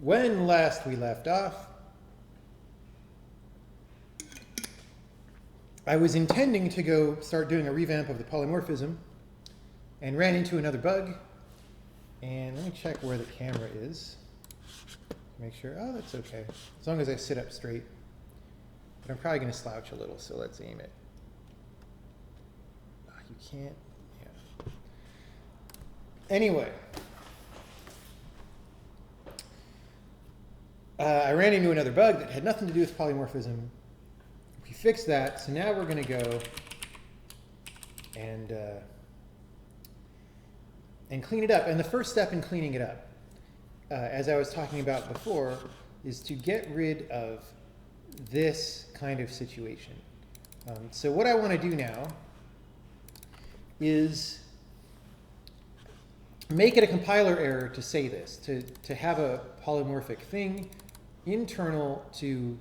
when last we left off, I was intending to go start doing a revamp of the polymorphism and ran into another bug. And let me check where the camera is. Make sure, oh, that's okay. As long as I sit up straight. But I'm probably going to slouch a little, so let's aim it. Oh, you can't, yeah. Anyway. I ran into another bug that had nothing to do with polymorphism. We fixed that, so now we're going to go and clean it up. And the first step in cleaning it up, as I was talking about before, is to get rid of this kind of situation. So what I want to do now is make it a compiler error to say this, to have a polymorphic thing internal to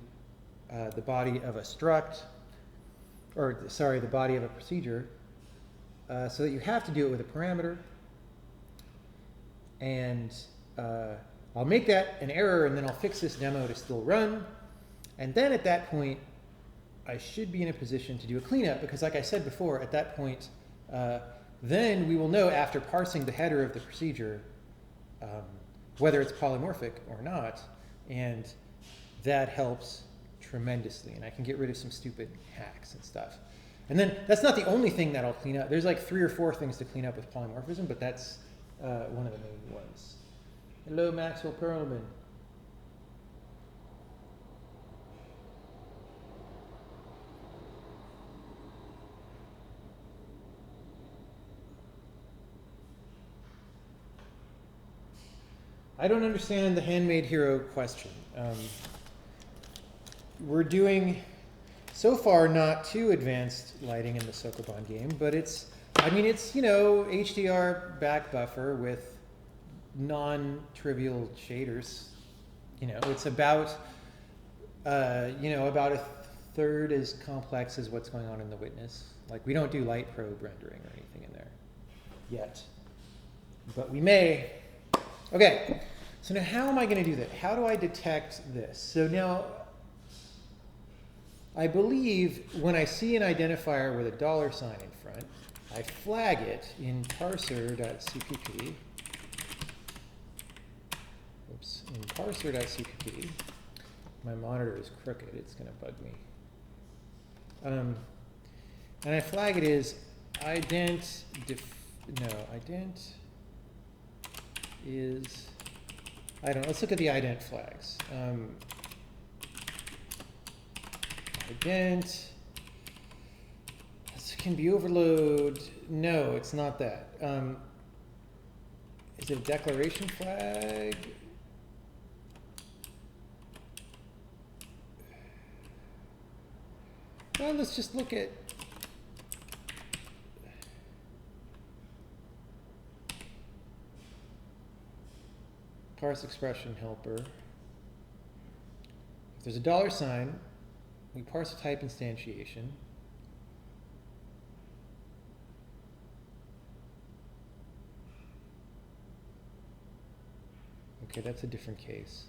the body of a struct, or sorry, the body of a procedure, so that you have to do it with a parameter. And I'll make that an error, and then I'll fix this demo to still run. And then at that point, I should be in a position to do a cleanup, because like I said before, at that point, then we will know after parsing the header of the procedure whether it's polymorphic or not, and that helps tremendously. And I can get rid of some stupid hacks and stuff. And then that's not the only thing that I'll clean up. There's like 3 or 4 things to clean up with polymorphism, but that's one of the main ones. Hello, Maxwell Perlman. I don't understand the handmade hero question. We're doing, so far, not too advanced lighting in the Sokoban game, but it's, I mean, it's, you know, HDR back buffer with non-trivial shaders. You know, it's about, you know, about a third as complex as what's going on in the witness. Like, we don't do light probe rendering or anything in there yet, but we may. Okay, so now how am I going to do that? How do I detect this? So now, I believe when I see an identifier with a $ in front, I flag it in parser.cpp. Oops, in parser.cpp. My monitor is crooked, it's going to bug me. And I flag it as ident is, I don't know, let's look at the ident flags. Ident, this can be overload. No, it's not that. Is it a declaration flag? Well, let's just look at parse expression helper. If there's a $, we parse a type instantiation. Okay, that's a different case.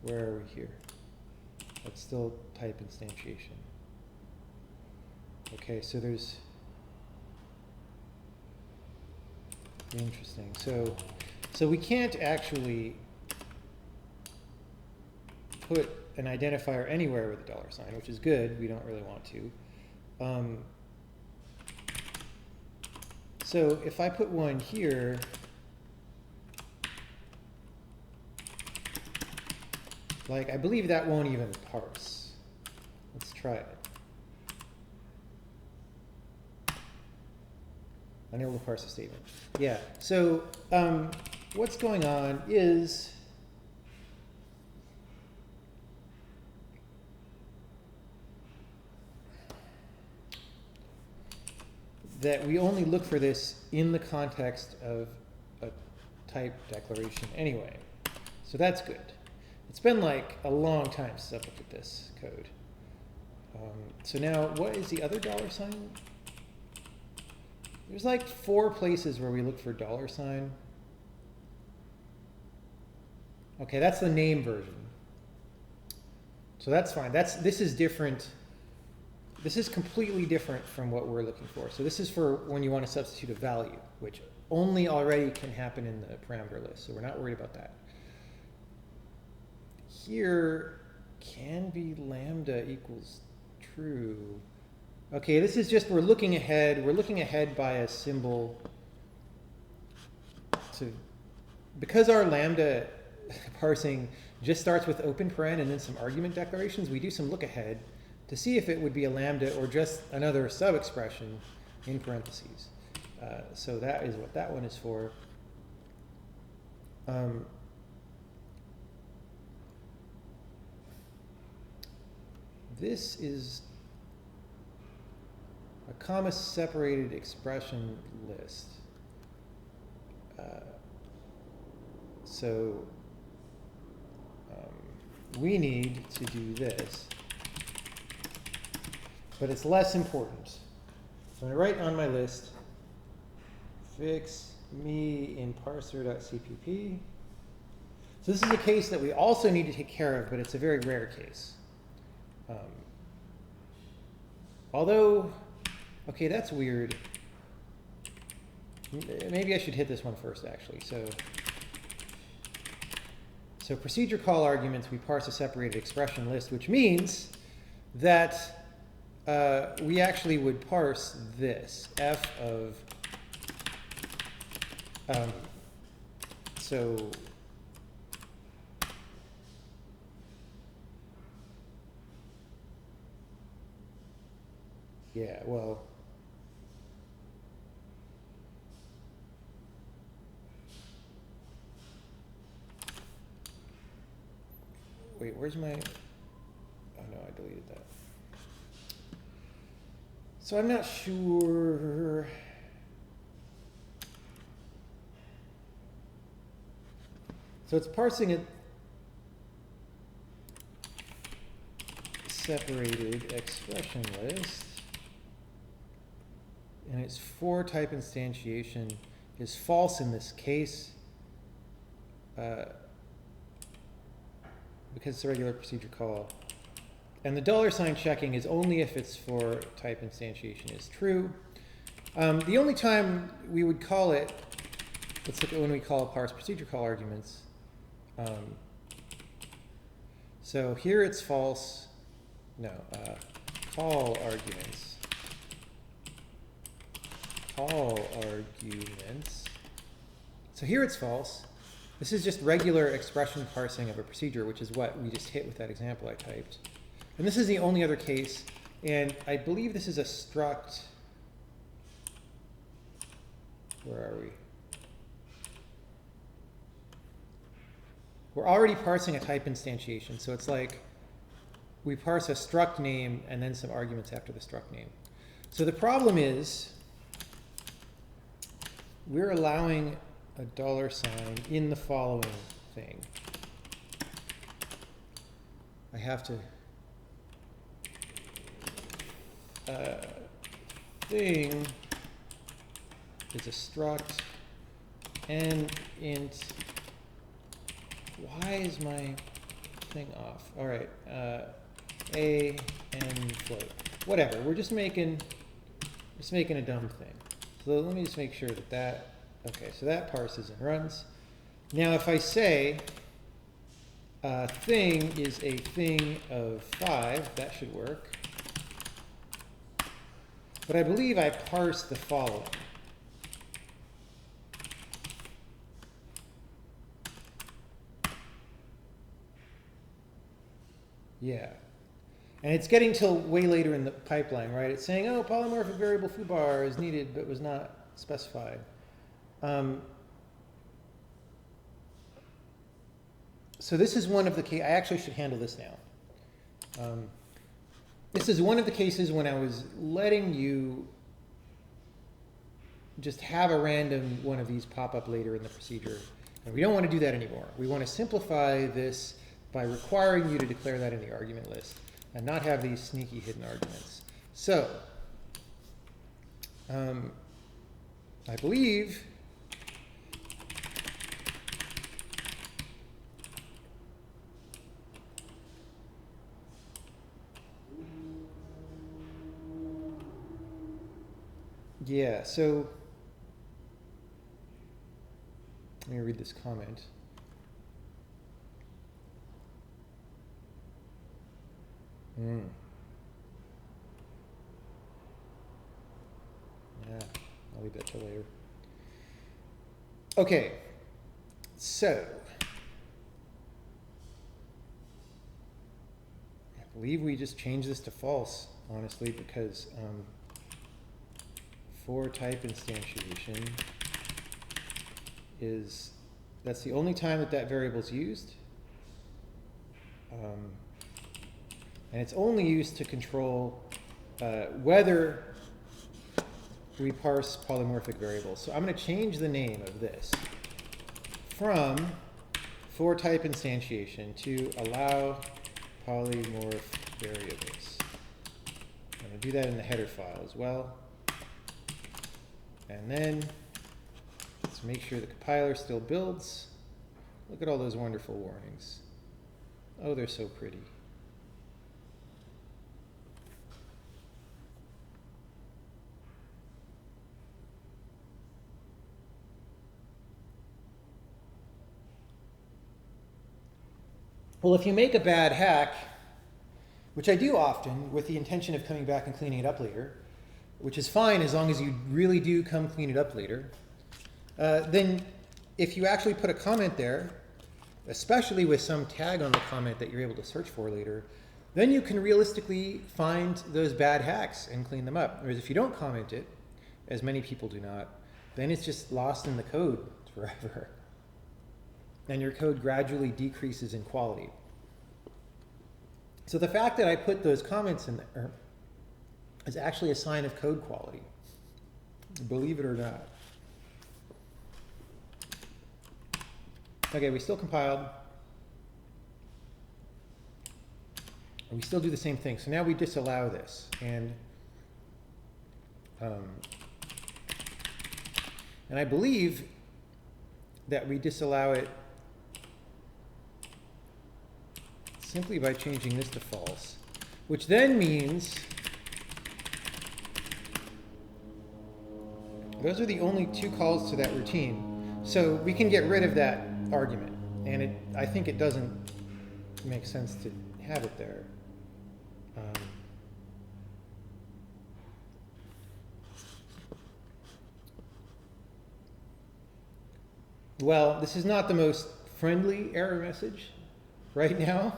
Where are we here? That's still type instantiation. Okay, so there's, interesting. So we can't actually put an identifier anywhere with a $, which is good. We don't really want to. So if I put one here, like, I believe that won't even parse. Let's try it. Unable to parse a statement. Yeah, so what's going on is that we only look for this in the context of a type declaration anyway. So that's good. It's been like a long time since I've looked at this code. So now, what is the other $? There's like 4 places where we look for $. Okay, that's the name version. So that's fine. This is different. This is completely different from what we're looking for. So this is for when you want to substitute a value, which only already can happen in the parameter list. So we're not worried about that. Here can be lambda equals true. Okay, this is just, we're looking ahead. We're looking ahead by a symbol. Because our lambda parsing just starts with open paren and then some argument declarations, we do some look ahead to see if it would be a lambda or just another sub-expression in parentheses. So that is what that one is for. This is a comma-separated expression list. So we need to do this, but it's less important. So I'm going to write on my list, fix me in parser.cpp. So this is a case that we also need to take care of, but it's a very rare case. Although, okay, that's weird. Maybe I should hit this one first, actually. So procedure call arguments, we parse a separated expression list, which means that we actually would parse this, f of, so yeah, well, wait, where's my, oh no, I deleted that. So I'm not sure. So it's parsing a separated expression list, and its for type instantiation is false in this case. Because it's a regular procedure call. And the $sign checking is only if its for type instantiation is true. The only time we would call it, let's look at when we call parse procedure call arguments. So here it's false. No, call arguments. Call arguments. So here it's false. This is just regular expression parsing of a procedure, which is what we just hit with that example I typed. And this is the only other case, and I believe this is a struct. Where are we? We're already parsing a type instantiation, so it's like we parse a struct name and then some arguments after the struct name. So the problem is we're allowing a $sign in the following thing. I have to thing is a struct and int. Why is my thing off? All right, a and float. Whatever. We're just making a dumb thing. So let me just make sure that. Okay, so that parses and runs. Now if I say thing is a thing of 5, that should work. But I believe I parse the following. Yeah. And it's getting till way later in the pipeline, right? It's saying, oh, polymorphic variable foobar is needed but was not specified. So this is one of the cases. I actually should handle this now. This is one of the cases when I was letting you just have a random one of these pop up later in the procedure. And we don't want to do that anymore. We want to simplify this by requiring you to declare that in the argument list and not have these sneaky hidden arguments. So I believe Yeah, so let me read this comment. Yeah, I'll leave that till later. Okay, so I believe we just changed this to false, honestly, because for type instantiation that's the only time that variable is used. And it's only used to control whether we parse polymorphic variables. So I'm going to change the name of this from for type instantiation to allow polymorph variables. I'm going to do that in the header file as well. And then let's make sure the compiler still builds. Look at all those wonderful warnings. Oh, they're so pretty. Well, if you make a bad hack, which I do often with the intention of coming back and cleaning it up later, which is fine as long as you really do come clean it up later, then if you actually put a comment there, especially with some tag on the comment that you're able to search for later, then you can realistically find those bad hacks and clean them up. Whereas if you don't comment it, as many people do not, then it's just lost in the code forever. And your code gradually decreases in quality. So the fact that I put those comments in there is actually a sign of code quality, believe it or not. Okay, we still compiled. We still do the same thing. So now we disallow this. And I believe that we disallow it simply by changing this to false, which then means those are the only two calls to that routine. So we can get rid of that argument. And I think it doesn't make sense to have it there. Well, this is not the most friendly error message right now,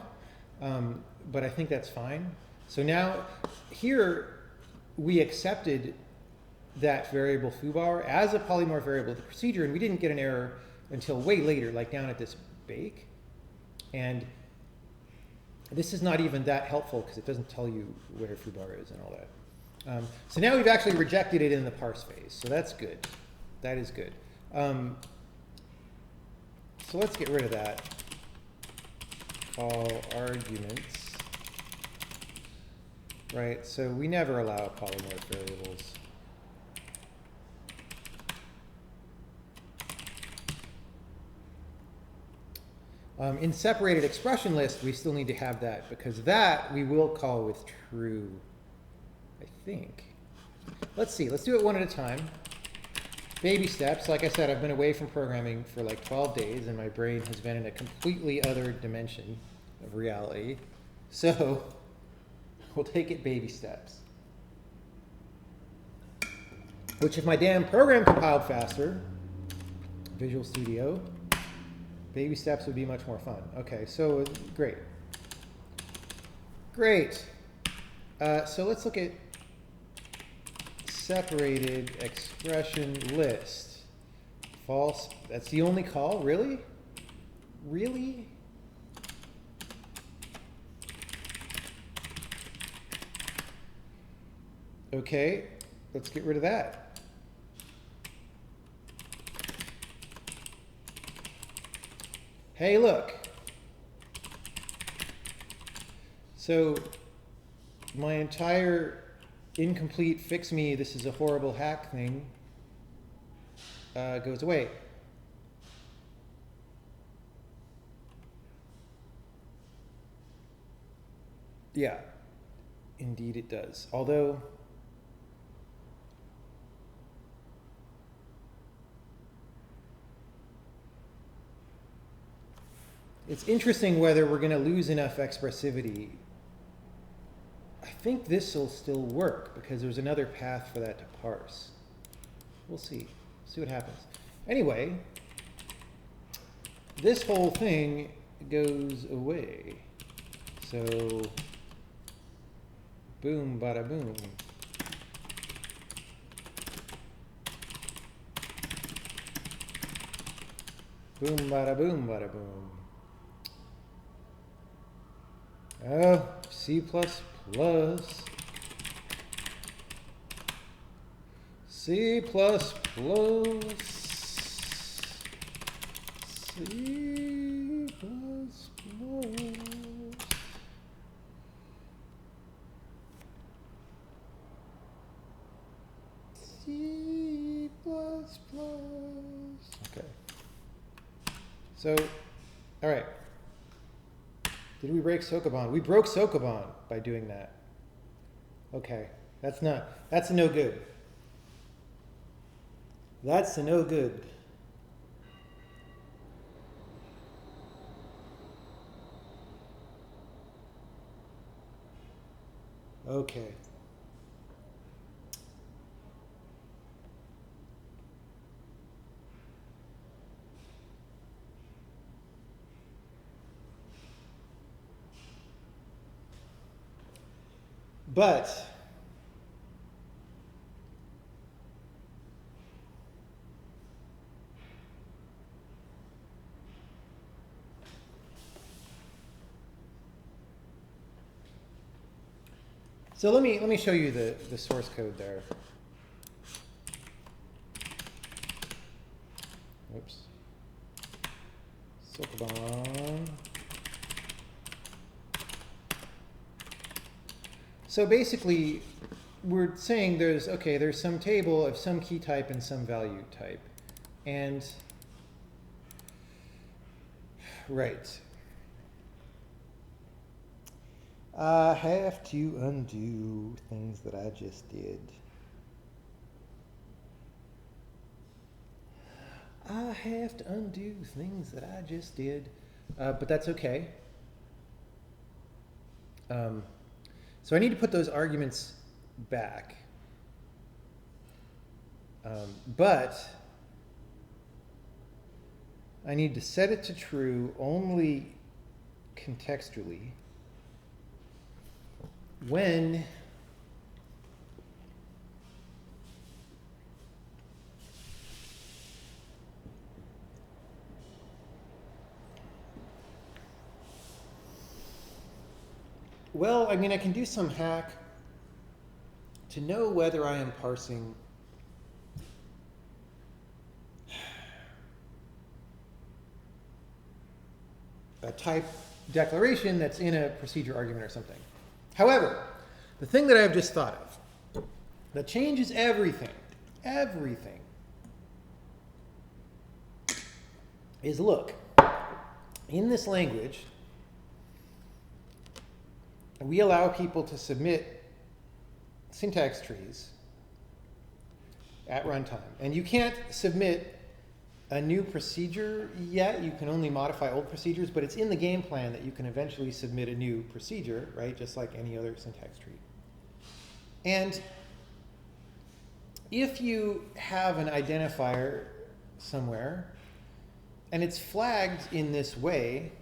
but I think that's fine. So now here we accepted that variable foobar as a polymorph variable of the procedure, and we didn't get an error until way later, like down at this bake. And this is not even that helpful because it doesn't tell you where foobar is and all that. So now we've actually rejected it in the parse phase, so that's good. That is good. So let's get rid of that. All arguments. Right, so we never allow polymorph variables. In separated expression list, we still need to have that because that we will call with true, I think. Let's see, let's do it one at a time. Baby steps. Like I said, I've been away from programming for like 12 days and my brain has been in a completely other dimension of reality. So we'll take it baby steps. Which if my damn program compiled faster, Visual Studio, baby steps would be much more fun. Okay, so great. Great. So let's look at separated expression list. False. That's the only call? Really? Really? Okay, let's get rid of that. Hey, look. So my entire incomplete fix me, this is a horrible hack thing goes away. Yeah, indeed it does. Although it's interesting whether we're going to lose enough expressivity. I think this will still work because there's another path for that to parse. We'll see. See what happens. Anyway, this whole thing goes away. So, boom, bada boom. Boom, bada boom, bada boom. Oh, C++. C++. C++. C++. Okay. So, all right. Did we break Sokoban? We broke Sokoban by doing that. Okay. That's a no good. That's a no good. Okay. But so let me show you the source code there. Oops. Sokoban. So basically, we're saying there's some table of some key type and some value type. And, right. I have to undo things that I just did. I have to undo things that I just did. But that's okay. So I need to put those arguments back. But I need to set it to true only contextually when well, I mean, I can do some hack to know whether I am parsing a type declaration that's in a procedure argument or something. However, the thing that I've just thought of that changes everything, is look, in this language, we allow people to submit syntax trees at runtime. And you can't submit a new procedure yet. You can only modify old procedures, but it's in the game plan that you can eventually submit a new procedure, right? Just like any other syntax tree. And if you have an identifier somewhere, and it's flagged in this way,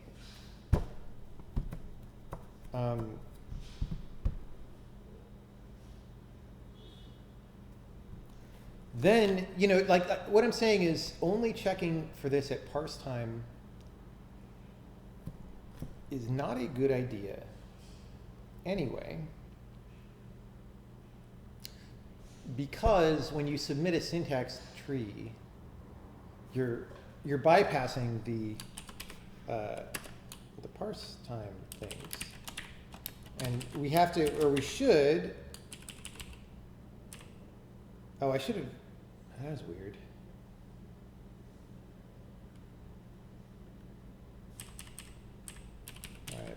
then, you know, like what I'm saying is only checking for this at parse time is not a good idea anyway, because when you submit a syntax tree, you're bypassing the parse time things, and we have to, or we should. Oh, I should have. That was weird. All right.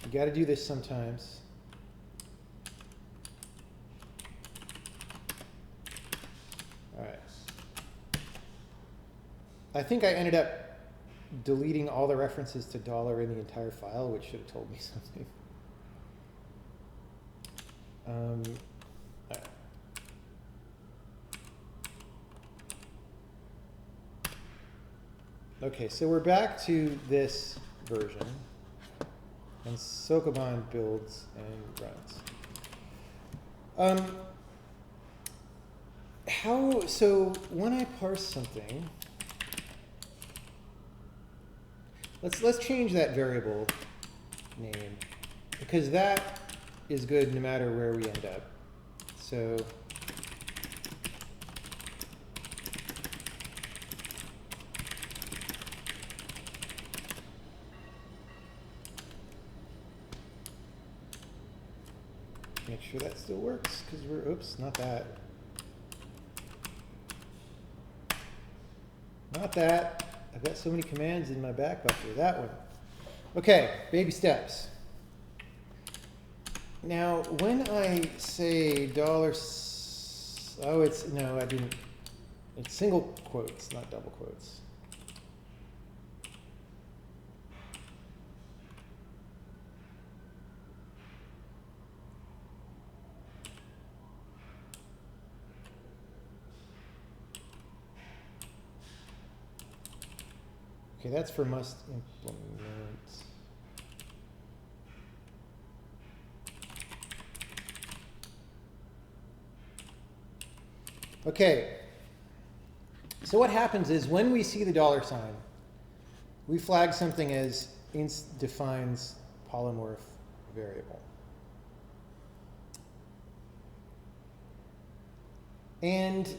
You got to do this sometimes. All right. I think I ended up deleting all the references to dollar in the entire file, which should have told me something. Okay, so we're back to this version, and Sokoban builds and runs. So when I parse something, let's change that variable name, because that is good no matter where we end up. So make sure that still works, because we're, oops, not that. Not that. I've got so many commands in my back buffer. That one. Okay, baby steps. Now, when I say oh, it's, no, I didn't. It's single quotes, not double quotes. Okay, that's for must implement. Okay, so what happens is when we see the $sign, we flag something as inst defines polymorph variable. And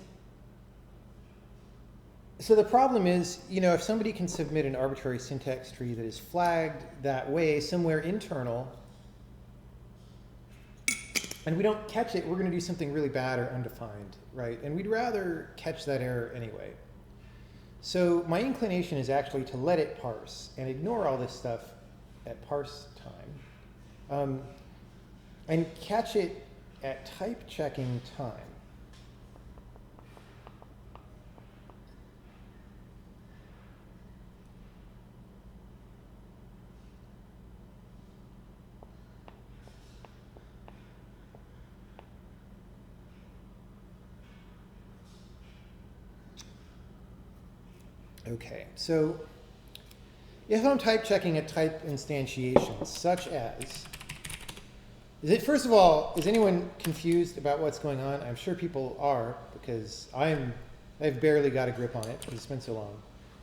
so the problem is, if somebody can submit an arbitrary syntax tree that is flagged that way somewhere internal, and we don't catch it, we're going to do something really bad or undefined, right? And we'd rather catch that error anyway. So my inclination is actually to let it parse and ignore all this stuff at parse time, and catch it at type checking time. Okay, so if I'm type checking a type instantiation, such as, first of all, is anyone confused about what's going on? I'm sure people are, because I've barely got a grip on it because it's been so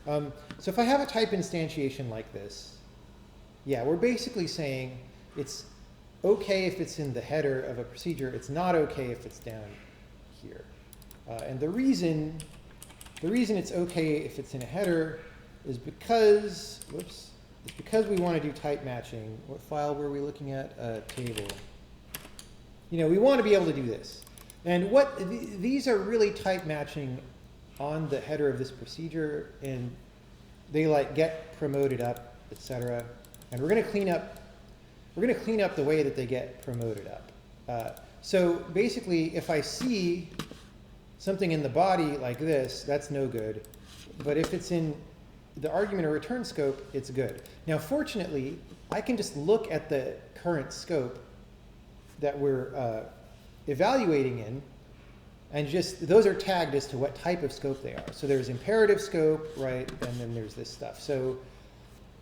long. So if I have a type instantiation like this, yeah, we're basically saying it's okay if it's in the header of a procedure, it's not okay if it's down here. And the reason it's okay if it's in a header is because, we want to do type matching. What file were we looking at? Table. We want to be able to do this. And these are really type matching on the header of this procedure, and they get promoted up, etc. And we're going to clean up the way that they get promoted up. So basically, if I see something in the body like this, that's no good. But if it's in the argument or return scope, it's good. Now, fortunately, I can just look at the current scope that we're evaluating in, and those are tagged as to what type of scope they are. So there's imperative scope, right, and then there's this stuff. So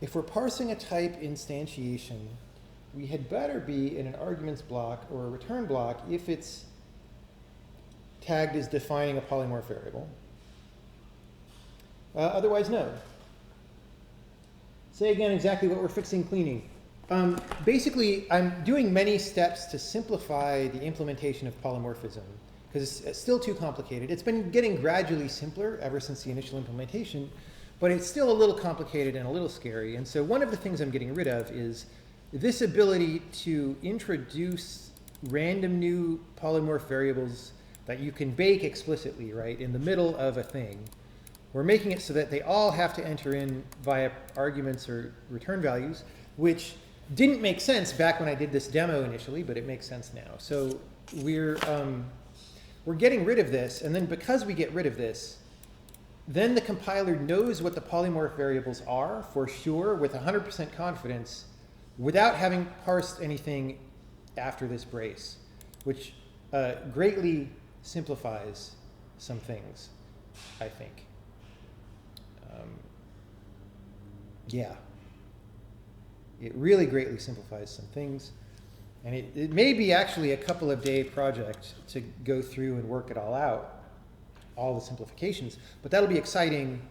if we're parsing a type instantiation, we had better be in an arguments block or a return block if it's tagged as defining a polymorph variable. Otherwise, no. Say again exactly what we're fixing cleaning. Basically, I'm doing many steps to simplify the implementation of polymorphism, because it's still too complicated. It's been getting gradually simpler ever since the initial implementation, but it's still a little complicated and a little scary. And so one of the things I'm getting rid of is this ability to introduce random new polymorph variables that you can bake explicitly, right, in the middle of a thing. We're making it so that they all have to enter in via arguments or return values, which didn't make sense back when I did this demo initially, but it makes sense now. So we're getting rid of this, and then because we get rid of this, then the compiler knows what the polymorph variables are for sure with 100% confidence without having parsed anything after this brace, which greatly simplifies some things, I think. Yeah. It really greatly simplifies some things. And it may be actually a couple of day project to go through and work it all out, all the simplifications. But that'll be exciting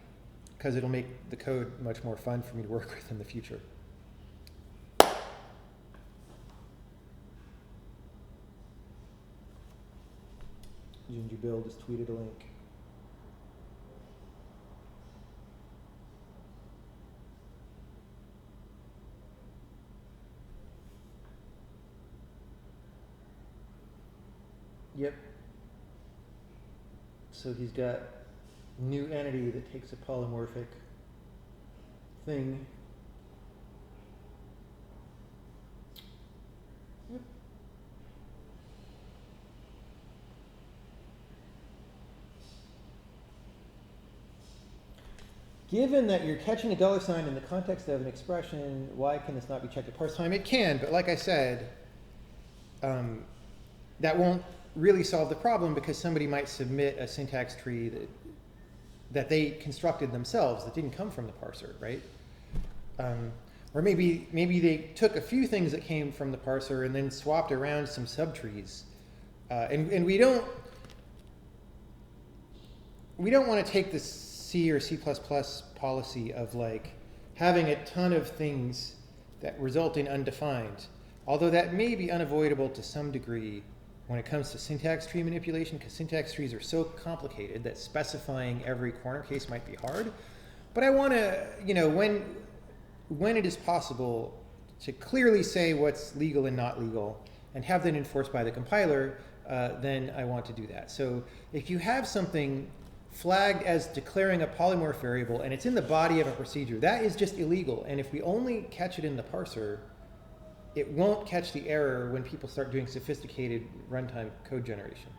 because it'll make the code much more fun for me to work with in the future. Ginger Bill just tweeted a link. Yep. So he's got new entity that takes a polymorphic thing. Yep. Given that you're catching a $sign in the context of an expression, why can this not be checked at parse time? It can, but like I said, that won't really solve the problem because somebody might submit a syntax tree that they constructed themselves that didn't come from the parser, right? Or maybe they took a few things that came from the parser and then swapped around some subtrees. And we don't want to take this C or C++ policy of like having a ton of things that result in undefined, although that may be unavoidable to some degree when it comes to syntax tree manipulation, because syntax trees are so complicated that specifying every corner case might be hard. But I want to, when it is possible to clearly say what's legal and not legal and have that enforced by the compiler, then I want to do that. So if you have something flagged as declaring a polymorph variable and it's in the body of a procedure, that is just illegal. And if we only catch it in the parser, it won't catch the error when people start doing sophisticated runtime code generation.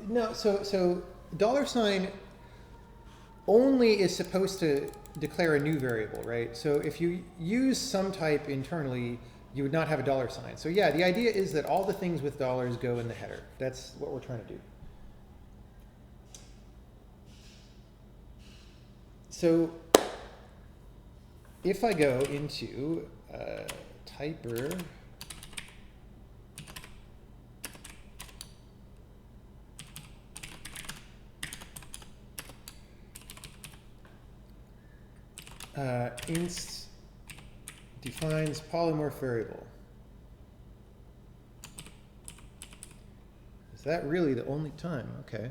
No, so $sign only is supposed to declare a new variable, right? So if you use some type internally, you would not have a $sign. So yeah, the idea is that all the things with dollars go in the header. That's what we're trying to do. So if I go into typer, inst defines polymorph variable. Is that really the only time? Okay.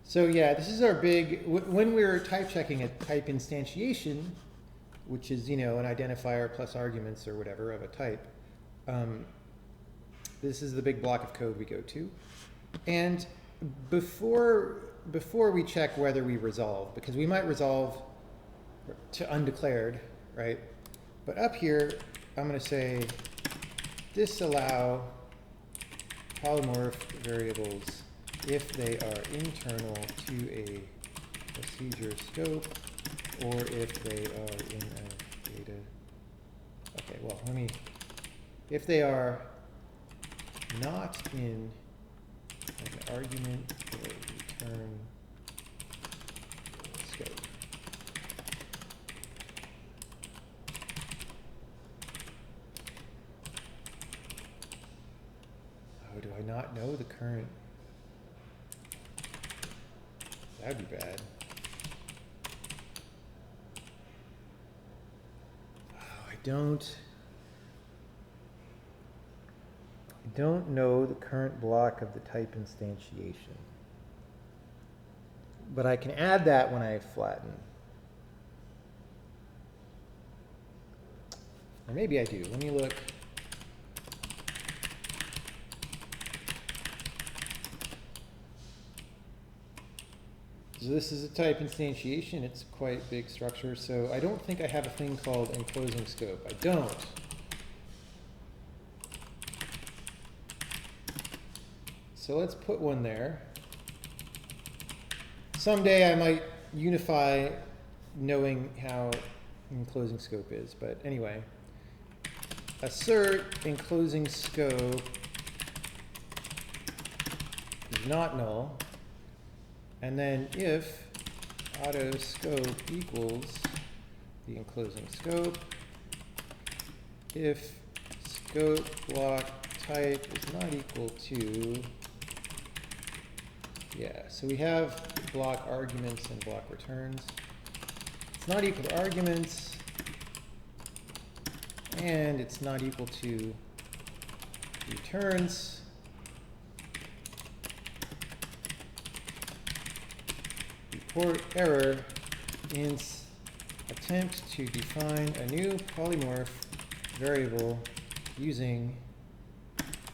So yeah, this is our big, when we're type checking a type instantiation, which is, an identifier plus arguments or whatever of a type, this is the big block of code we go to. And before we check whether we resolve, because we might resolve to undeclared, right? But up here, I'm going to say disallow polymorph variables if they are internal to a procedure scope or if they are in a data. Okay, well, if they are not in an argument or return scope. Oh, do I not know the current? That'd be bad. Oh, I don't know the current block of the type instantiation. But I can add that when I flatten. Or maybe I do. Let me look. So this is a type instantiation. It's quite a big structure. So I don't think I have a thing called enclosing scope. I don't. So let's put one there. Someday I might unify knowing how enclosing scope is. But anyway, assert enclosing scope is not null. And then if auto scope equals the enclosing scope, if scope block type is not equal to, yeah, so we have block arguments and block returns. It's not equal to arguments, and it's not equal to returns. Report error int attempt to define a new polymorph variable using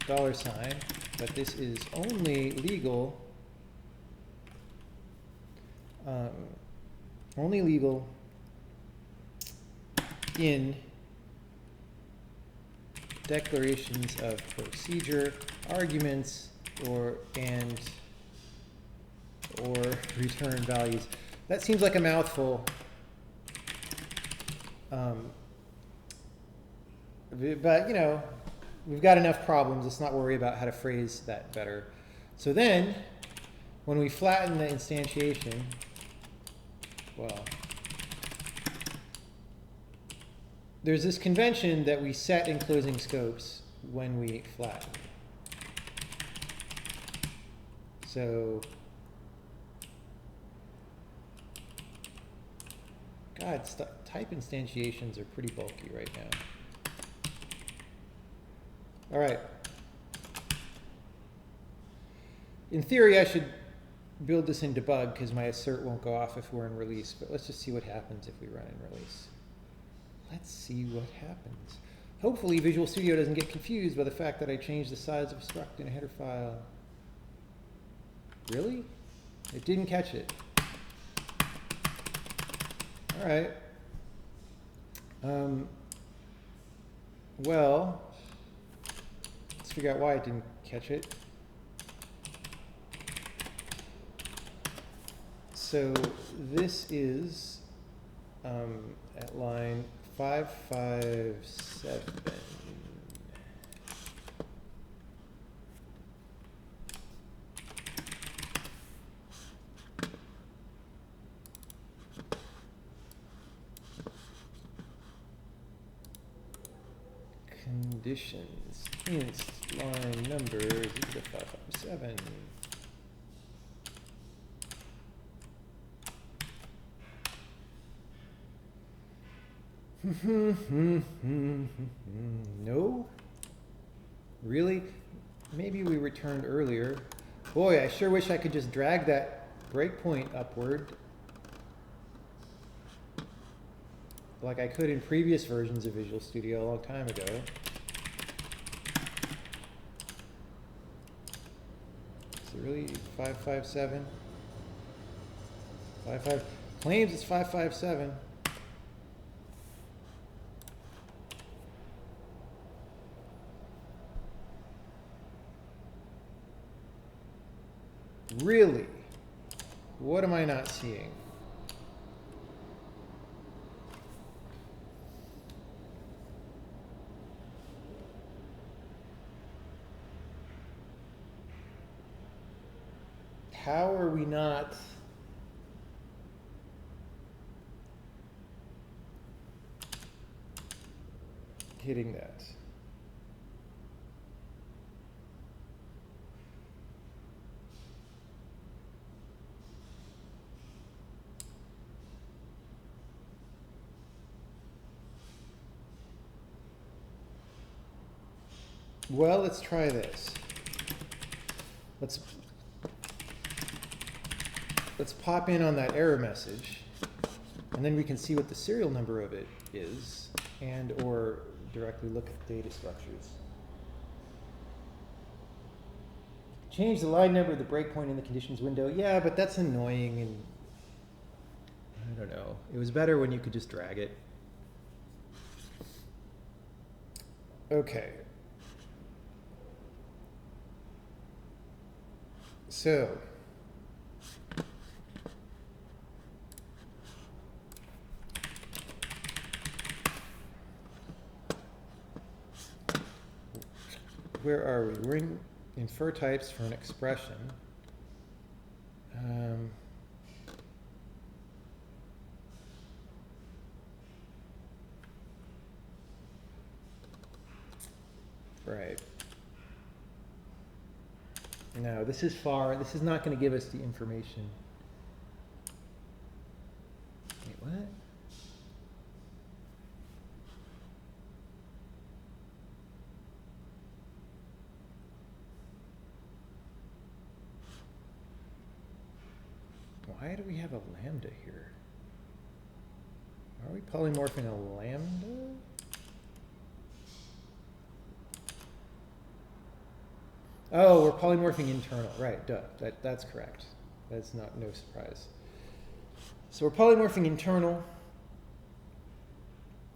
$, but this is only legal in declarations of procedure, arguments, or return values. That seems like a mouthful. But, you know, we've got enough problems. Let's not worry about how to phrase that better. So then, when we flatten the instantiation, well, there's this convention that we set enclosing scopes when we flatten. So, God, type instantiations are pretty bulky right now. All right. In theory, I should build this in debug because my assert won't go off if we're in release, but let's just see what happens if we run in release. Let's see what happens. Hopefully, Visual Studio doesn't get confused by the fact that I changed the size of a struct in a header file. Really? It didn't catch it. All right. Well, let's figure out why it didn't catch it. So this is at line 557. Conditions, int line number is equal to 557. No? Really? Maybe we returned earlier. Boy, I sure wish I could just drag that breakpoint upward like I could in previous versions of Visual Studio a long time ago. Is it really 557? 55 claims it's 557. Really? What am I not seeing? How are we not hitting that? Well, let's try this. Let's pop in on that error message, and then we can see what the serial number of it is, and or directly look at data structures. Change the line number of the breakpoint in the conditions window. Yeah, but that's annoying, and I don't know. It was better when you could just drag it. Okay. So, where are we? We're in infer types for an expression. Right. No, this is far. This is not going to give us the information. Wait, what? Why do we have a lambda here? Are we polymorphing a lambda? Oh, we're polymorphing internal. Right, duh. That's correct. That's not no surprise. So we're polymorphing internal.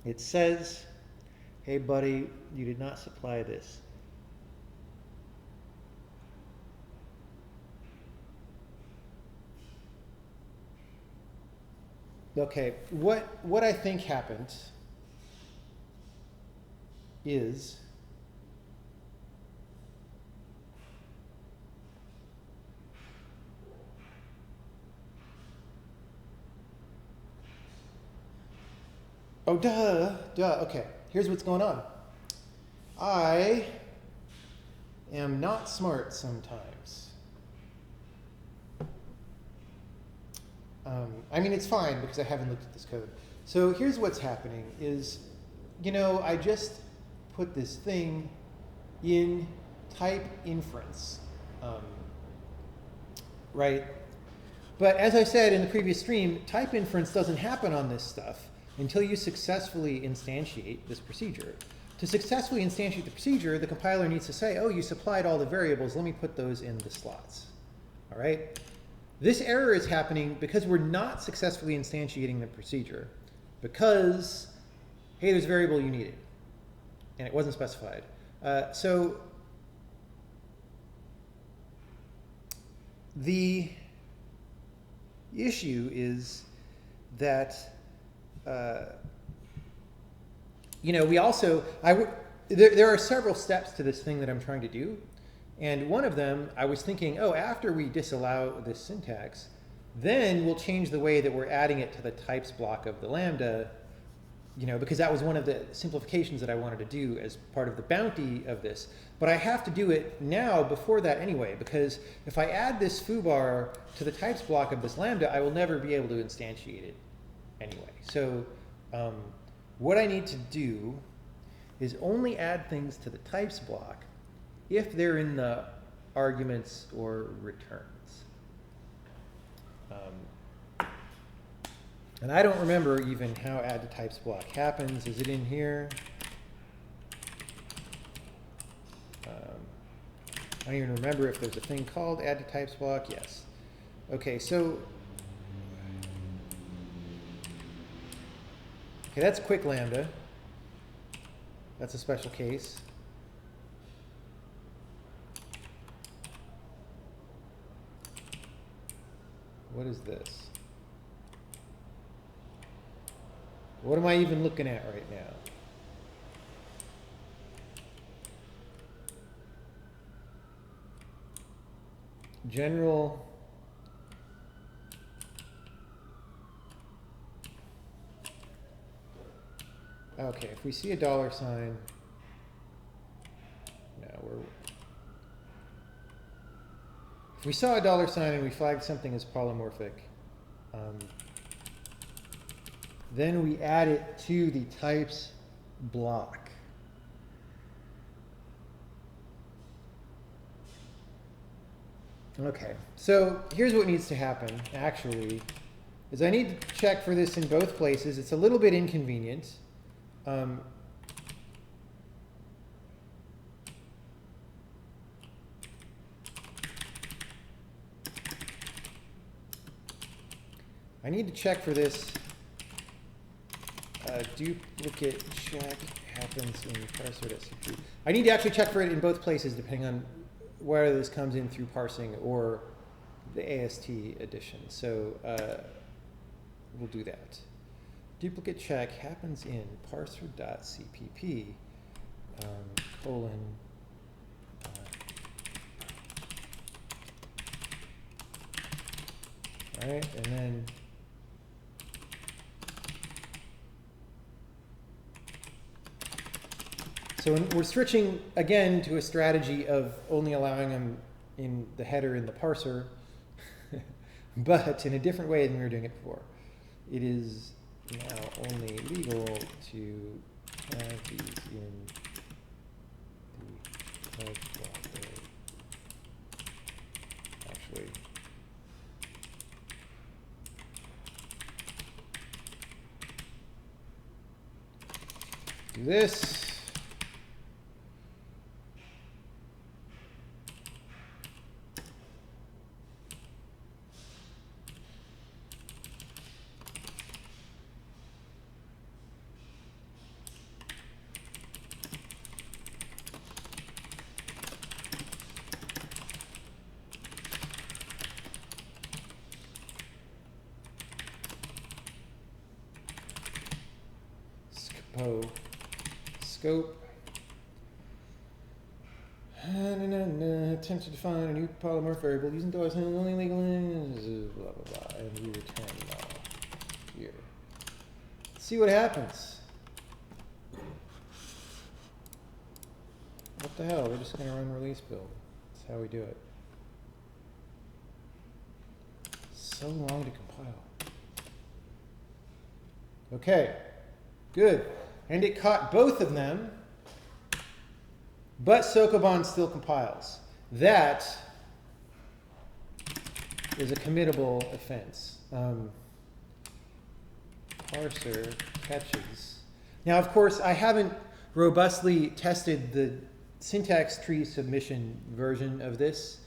It says, hey buddy, you did not supply this. Okay, what I think happened is oh, duh, okay. Here's what's going on. I am not smart sometimes. I mean, it's fine because I haven't looked at this code. So here's what's happening is, you know, I just put this thing in type inference, right? But as I said in the previous stream, type inference doesn't happen on this stuff until you successfully instantiate this procedure. To successfully instantiate the procedure, the compiler needs to say, oh, you supplied all the variables, let me put those in the slots, all right? This error is happening because we're not successfully instantiating the procedure because, hey, there's a variable you needed, and it wasn't specified. So the issue is that, you know, we also, there are several steps to this thing that I'm trying to do. And one of them, I was thinking, oh, after we disallow this syntax, then we'll change the way that we're adding it to the types block of the lambda, you know, because that was one of the simplifications that I wanted to do as part of the bounty of this. But I have to do it now before that anyway, because if I add this foobar to the types block of this lambda, I will never be able to instantiate it anyway. So what I need to do is only add things to the types block if they're in the arguments or returns. And I don't remember even how add to types block happens. Is it in here? I don't even remember if there's a thing called add to types block. Yes. Okay, so okay, that's quick lambda. That's a special case. What is this? What am I even looking at right now? General. Okay, if we see a dollar sign, no, if we saw a dollar sign and we flagged something as polymorphic, then we add it to the types block. Okay, so here's what needs to happen, actually, is I need to check for this in both places. It's a little bit inconvenient. I need to check for this. Duplicate check happens in parser.cp. I need to actually check for it in both places, depending on whether this comes in through parsing or the AST addition. So we'll do that. Duplicate check happens in parser.cpp colon all right, and then so we're switching again to a strategy of only allowing them in the header in the parser, but in a different way than we were doing it before. It is now only legal to have these in the tag block. Actually, do this. Scope. Attempt to define a new polymorph variable using dollars only legal blah blah blah, and we return null here. Let's see what happens. What the hell? We're just going to run release build. That's how we do it. So long to compile. Okay, good. And it caught both of them, but Sokoban still compiles. That is a committable offense. Parser catches. Now, of course, I haven't robustly tested the syntax tree submission version of this,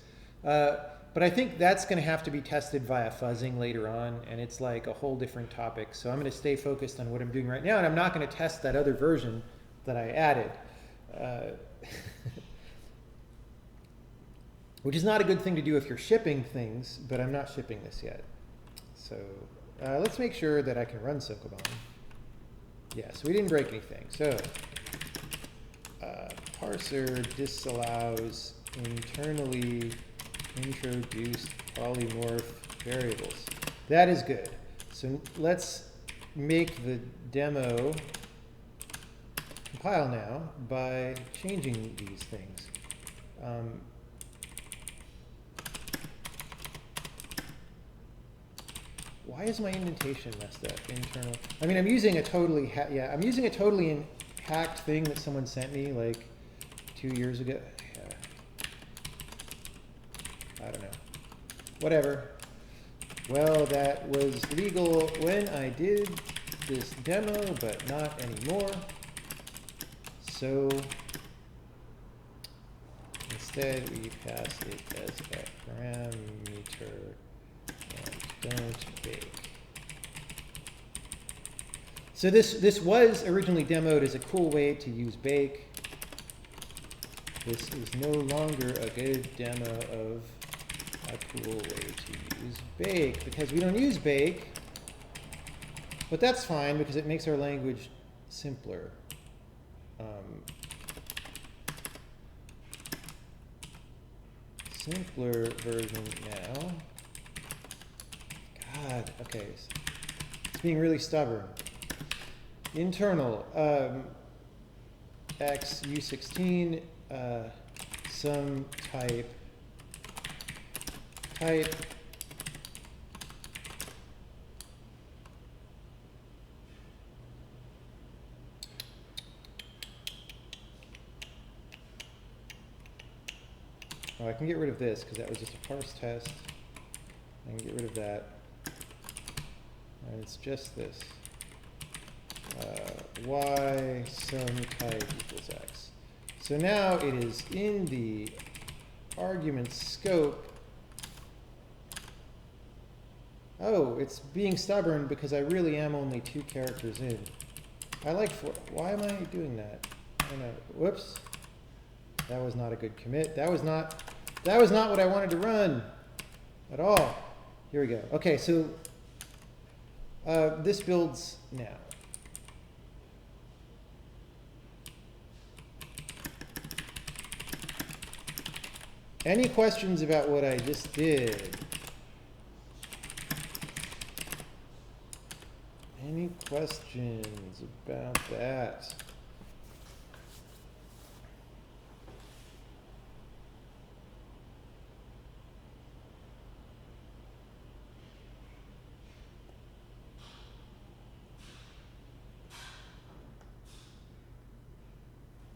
but I think that's going to have to be tested via fuzzing later on, and it's like a whole different topic. So I'm going to stay focused on what I'm doing right now, and I'm not going to test that other version that I added, which is not a good thing to do if you're shipping things, but I'm not shipping this yet. So let's make sure that I can run Sokoban. Yes, we didn't break anything. So parser disallows internally introduced polymorph variables. That is good. So let's make the demo compile now by changing these things. Why is my indentation messed up? Internal. I mean, I'm using a totally I'm using a totally hacked thing that someone sent me like 2 years ago. I don't know. Whatever. Well, that was legal when I did this demo, but not anymore. So instead, we pass it as a parameter and don't bake. So this was originally demoed as a cool way to use bake. This is no longer a good demo of a cool way to use bake, because we don't use bake, but that's fine because it makes our language simpler. Simpler version now. God, okay. It's being really stubborn. Internal, x u16, some type. Oh, I can get rid of this because that was just a parse test. I can get rid of that. And it's just this. Y some type equals x. So now it is in the argument scope. Oh, it's being stubborn because I really am only 2 characters in. I like 4. Why am I doing that? Oh no. Whoops. That was not a good commit. That was not what I wanted to run at all. Here we go. Okay, so this builds now. Any questions about what I just did? Any questions about that?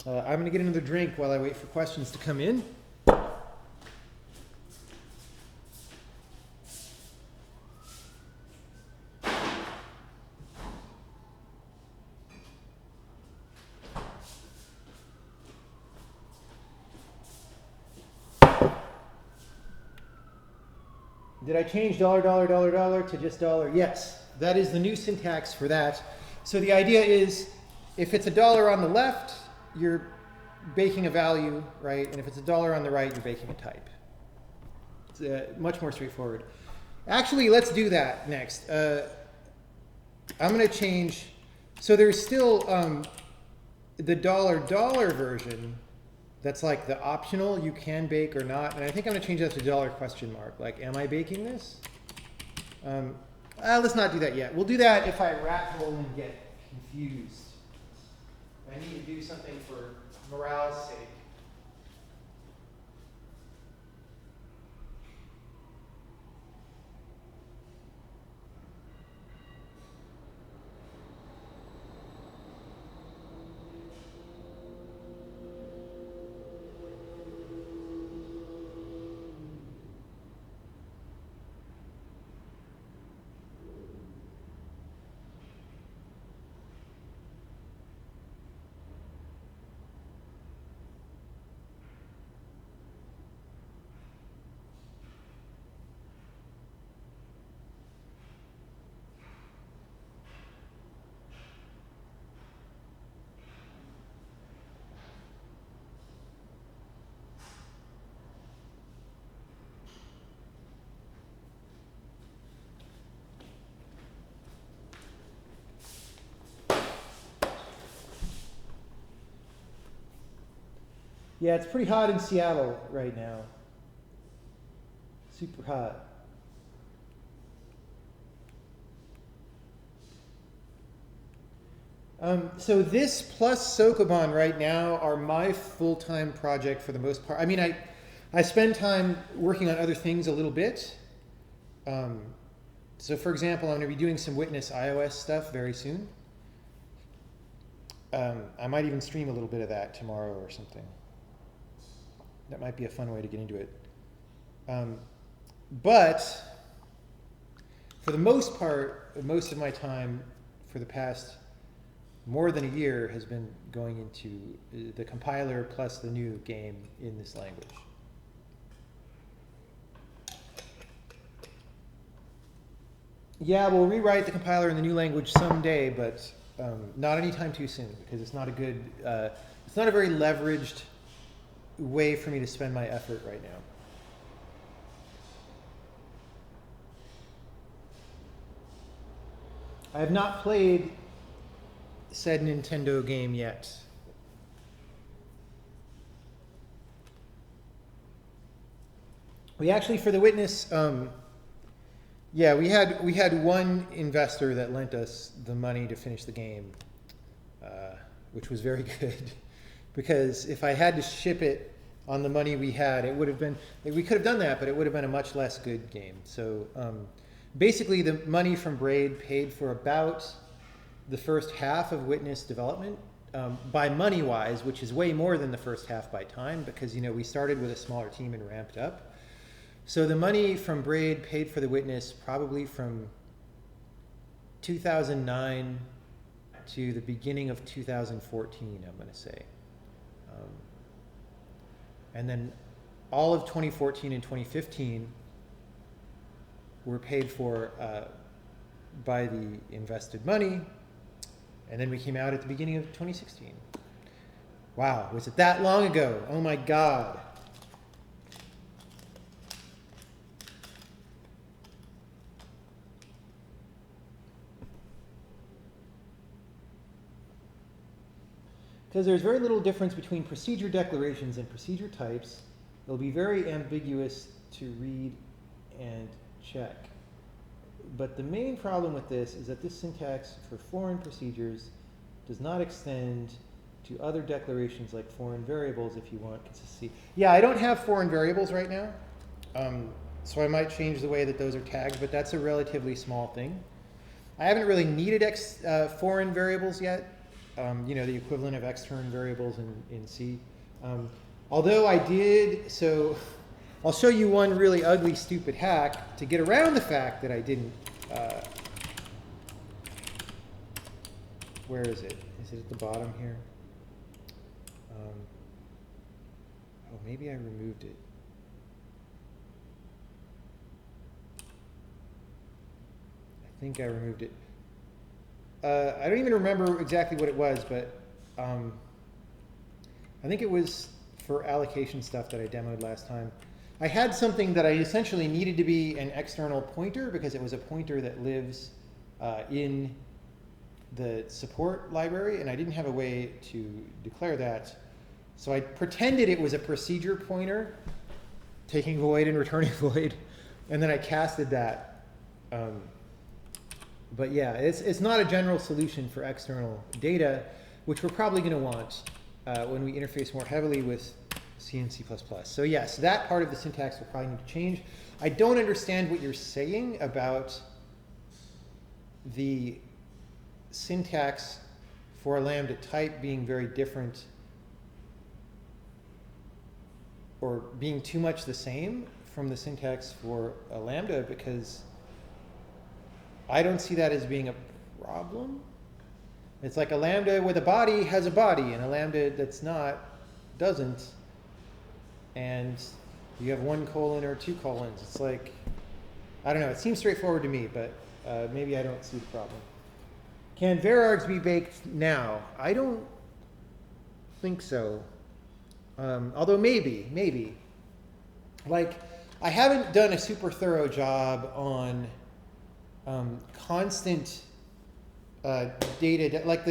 I'm going to get another drink while I wait for questions to come in. Did I change $, to just $? Yes, that is the new syntax for that. So the idea is, if it's $1 on the left, you're baking a value, right? And if it's $1 on the right, you're baking a type. It's much more straightforward. Actually, let's do that next. I'm going to change. So there's still the $$ version. That's like the optional, you can bake or not. And I think I'm going to change that to $? Like, am I baking this? Let's not do that yet. We'll do that if I rat hole and get confused. I need to do something for morale's sake. Yeah, it's pretty hot in Seattle right now. Super hot. So this plus Sokoban right now are my full-time project for the most part. I mean, I spend time working on other things a little bit. So for example, I'm going to be doing some Witness iOS stuff very soon. I might even stream a little bit of that tomorrow or something. That might be a fun way to get into it. But for the most part, most of my time for the past more than a year has been going into the compiler plus the new game in this language. Yeah, we'll rewrite the compiler in the new language someday, but not anytime too soon, because it's not a good, it's not a very leveraged way for me to spend my effort right now. I have not played said Nintendo game yet. We actually, for the Witness, yeah, we had one investor that lent us the money to finish the game, which was very good. Because if I had to ship it on the money we had, it would have been, we could have done that, but it would have been a much less good game. So basically the money from Braid paid for about the first half of Witness development by money-wise, which is way more than the first half by time, because we started with a smaller team and ramped up. So the money from Braid paid for the Witness probably from 2009 to the beginning of 2014, I'm going to say. And then all of 2014 and 2015, were paid for by the invested money. And then we came out at the beginning of 2016. Wow, was it that long ago? Oh my God. Because there's very little difference between procedure declarations and procedure types. They'll be very ambiguous to read and check. But the main problem with this is that this syntax for foreign procedures does not extend to other declarations like foreign variables if you want consistency. Yeah, I don't have foreign variables right now, so I might change the way that those are tagged, but that's a relatively small thing. I haven't really needed foreign variables yet, the equivalent of extern variables in C. Although I did, so I'll show you one really ugly, stupid hack to get around the fact that I didn't. Where is it? Is it at the bottom here? Oh, maybe I removed it. I think I removed it. I don't even remember exactly what it was, but I think it was for allocation stuff that I demoed last time. I had something that I essentially needed to be an external pointer because it was a pointer that lives in the support library, and I didn't have a way to declare that. So I pretended it was a procedure pointer, taking void and returning void, and then I casted that. But yeah, it's not a general solution for external data, which we're probably going to want when we interface more heavily with C and C++. So yes, that part of the syntax will probably need to change. I don't understand what you're saying about the syntax for a lambda type being very different or being too much the same from the syntax for a lambda, because I don't see that as being a problem. It's like a lambda with a body has a body, and a lambda that's not doesn't. And you have 1 colon or 2 colons. It's like, I don't know, it seems straightforward to me, but maybe I don't see the problem. Can varargs be baked now? I don't think so. Although maybe. Like, I haven't done a super thorough job on constant data, like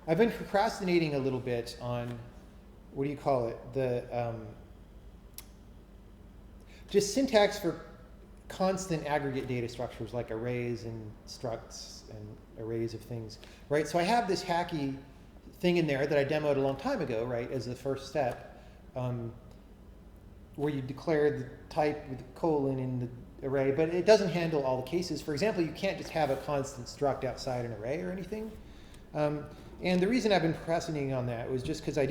I've been procrastinating a little bit on, what do you call it? The just syntax for constant aggregate data structures like arrays and structs and arrays of things, right? So I have this hacky thing in there that I demoed a long time ago, right, as the first step, where you declare the type with a colon in the array, but it doesn't handle all the cases. For example, you can't just have a constant struct outside an array or anything. And the reason I've been procrastinating on that was just because I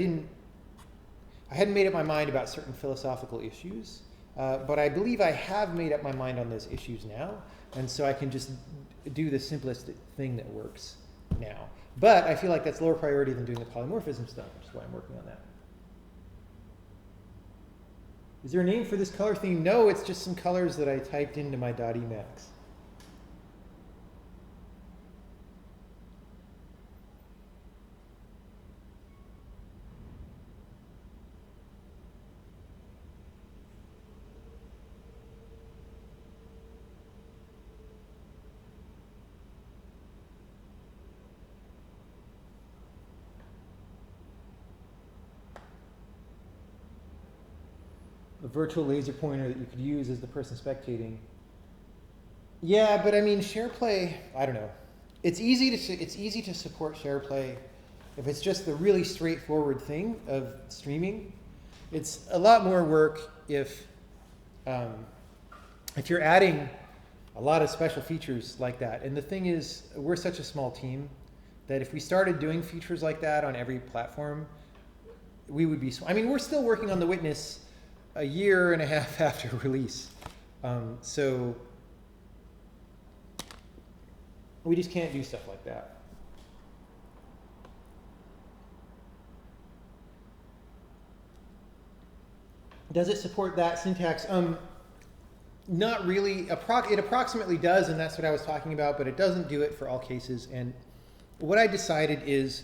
hadn't made up my mind about certain philosophical issues, but I believe I have made up my mind on those issues now, and so I can just do the simplest thing that works now. But I feel like that's lower priority than doing the polymorphism stuff, which is why I'm working on that. Is there a name for this color theme? No, it's just some colors that I typed into my .emacs. A virtual laser pointer that you could use as the person spectating. Yeah, but I mean, SharePlay, I don't know. It's easy to support SharePlay if it's just the really straightforward thing of streaming. It's a lot more work if you're adding a lot of special features like that. And the thing is, we're such a small team that if we started doing features like that on every platform, we would be, I mean, we're still working on the Witness a year and a half after release. So we just can't do stuff like that. Does it support that syntax? Not really. It approximately does, and that's what I was talking about, but it doesn't do it for all cases. And what I decided is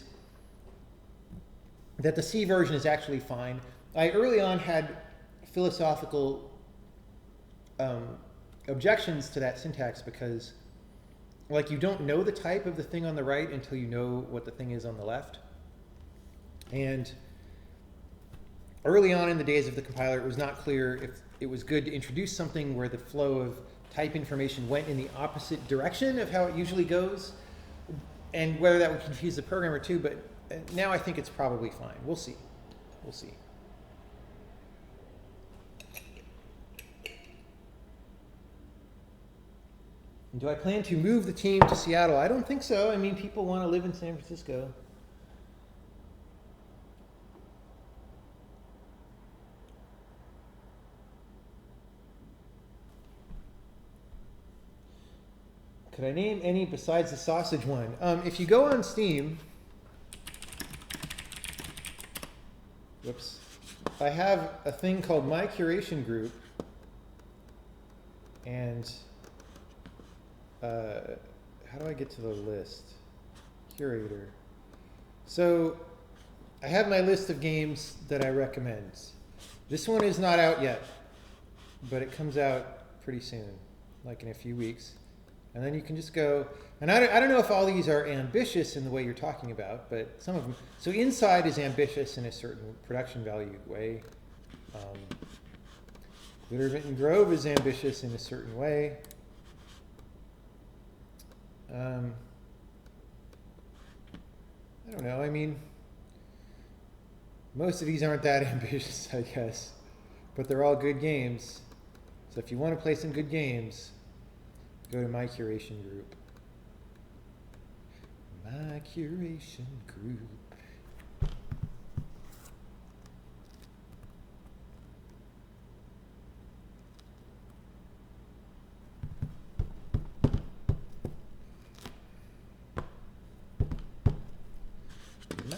that the C version is actually fine. I early on had philosophical objections to that syntax because, like, you don't know the type of the thing on the right until you know what the thing is on the left. And early on in the days of the compiler, it was not clear if it was good to introduce something where the flow of type information went in the opposite direction of how it usually goes, and whether that would confuse the programmer too, but now I think it's probably fine. We'll see. We'll see. And do I plan to move the team to Seattle? I don't think so. I mean, people want to live in San Francisco. Could I name any besides the sausage one? If you go on Steam, whoops, I have a thing called My Curation Group, and how do I get to the list? Curator. So I have my list of games that I recommend. This one is not out yet, but it comes out pretty soon, like in a few weeks. And then you can just go, and I don't know if all these are ambitious in the way you're talking about, but some of them. So Inside is ambitious in a certain production value way. Glittervitten Grove is ambitious in a certain way. I don't know, I mean, most of these aren't that ambitious, I guess, but they're all good games. So if you want to play some good games, go to My Curation Group. My Curation Group. My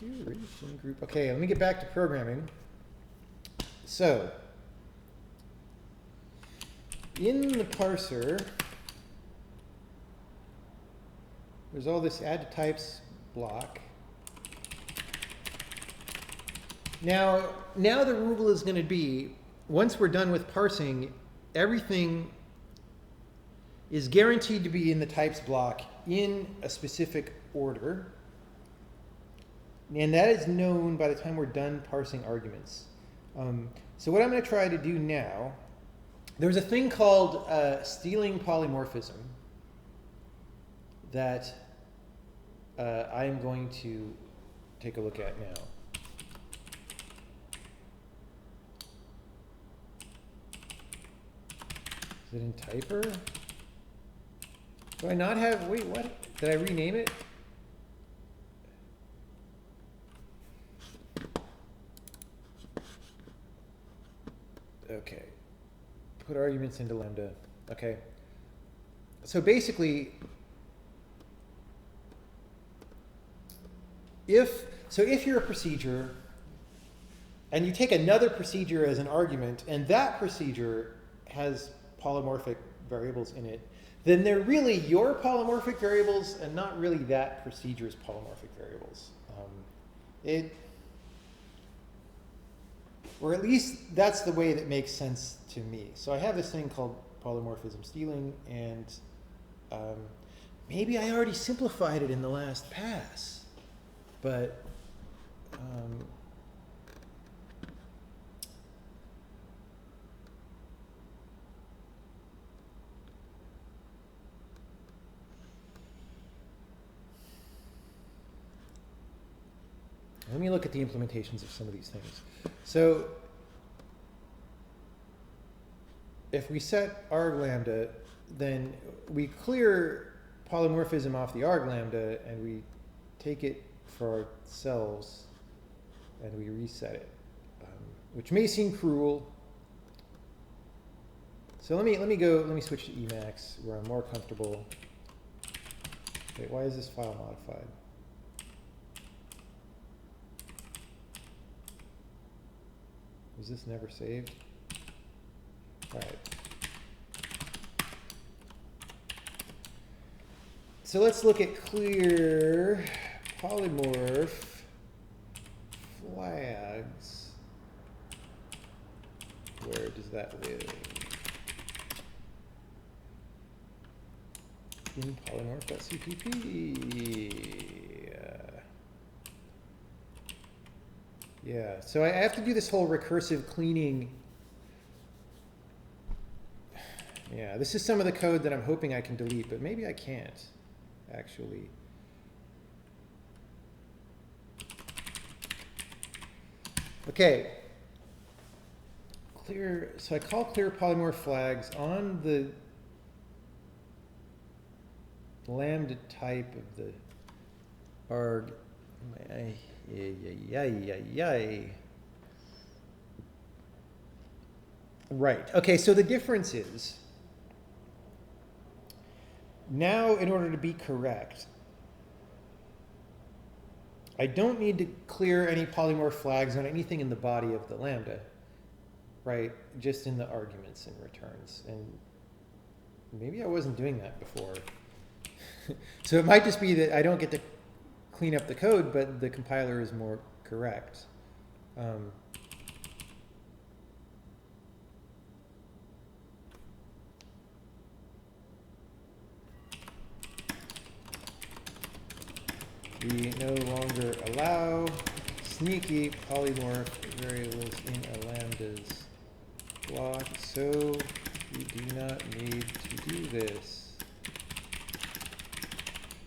Curation Group. Okay, let me get back to programming. So, in the parser, there's all this add to types block. Now the rule is going to be, once we're done with parsing, everything is guaranteed to be in the types block in a specific order. And that is known by the time we're done parsing arguments. So what I'm going to try to do now, there's a thing called stealing polymorphism that I am going to take a look at now. Is it in Typer? Do I not have, wait, what? Did I rename it? Okay. Put arguments into lambda. Okay. So basically, if you're a procedure and you take another procedure as an argument and that procedure has polymorphic variables in it, then they're really your polymorphic variables and not really that procedure's polymorphic variables. Or at least that's the way that makes sense to me. So I have this thing called polymorphism stealing, and maybe I already simplified it in the last pass, but let me look at the implementations of some of these things. So if we set arg lambda, then we clear polymorphism off the arg lambda and we take it for ourselves and we reset it, which may seem cruel. So let me switch to Emacs where I'm more comfortable. Wait, why is this file modified? Was this never saved? All right. So let's look at clear polymorph flags. Where does that live? In polymorph.cpp. Yeah, so I have to do this whole recursive cleaning. Yeah, this is some of the code that I'm hoping I can delete, but maybe I can't, actually. Okay. Clear, so I call clear polymorph flags on the lambda type of the arg. Right. Okay, so the difference is now in order to be correct, I don't need to clear any polymorph flags on anything in the body of the lambda, right? Just in the arguments and returns. And maybe I wasn't doing that before. So it might just be that I don't get to clean up the code, but the compiler is more correct. We no longer allow sneaky polymorph variables in a lambda's block, so we do not need to do this.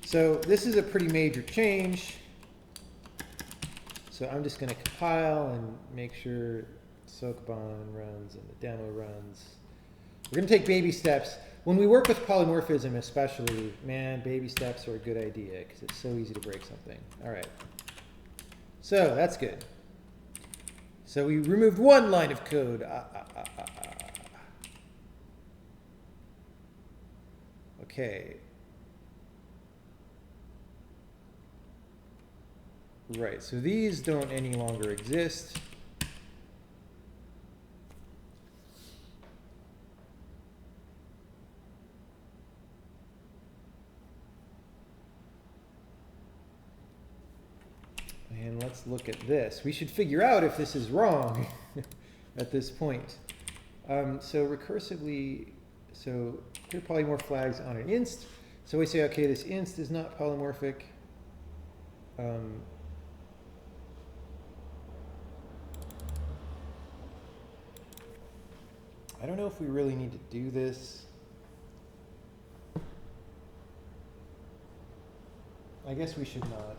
So this is a pretty major change. So I'm just going to compile and make sure Soakbon runs and the demo runs. We're going to take baby steps. When we work with polymorphism especially, man, baby steps are a good idea because it's so easy to break something. All right. So that's good. So we removed one line of code. Okay. Right, so these don't any longer exist. And let's look at this. We should figure out if this is wrong at this point. So recursively, so clear polymorph flags on an inst. So we say, okay, this inst is not polymorphic. I don't know if we really need to do this. I guess we should not.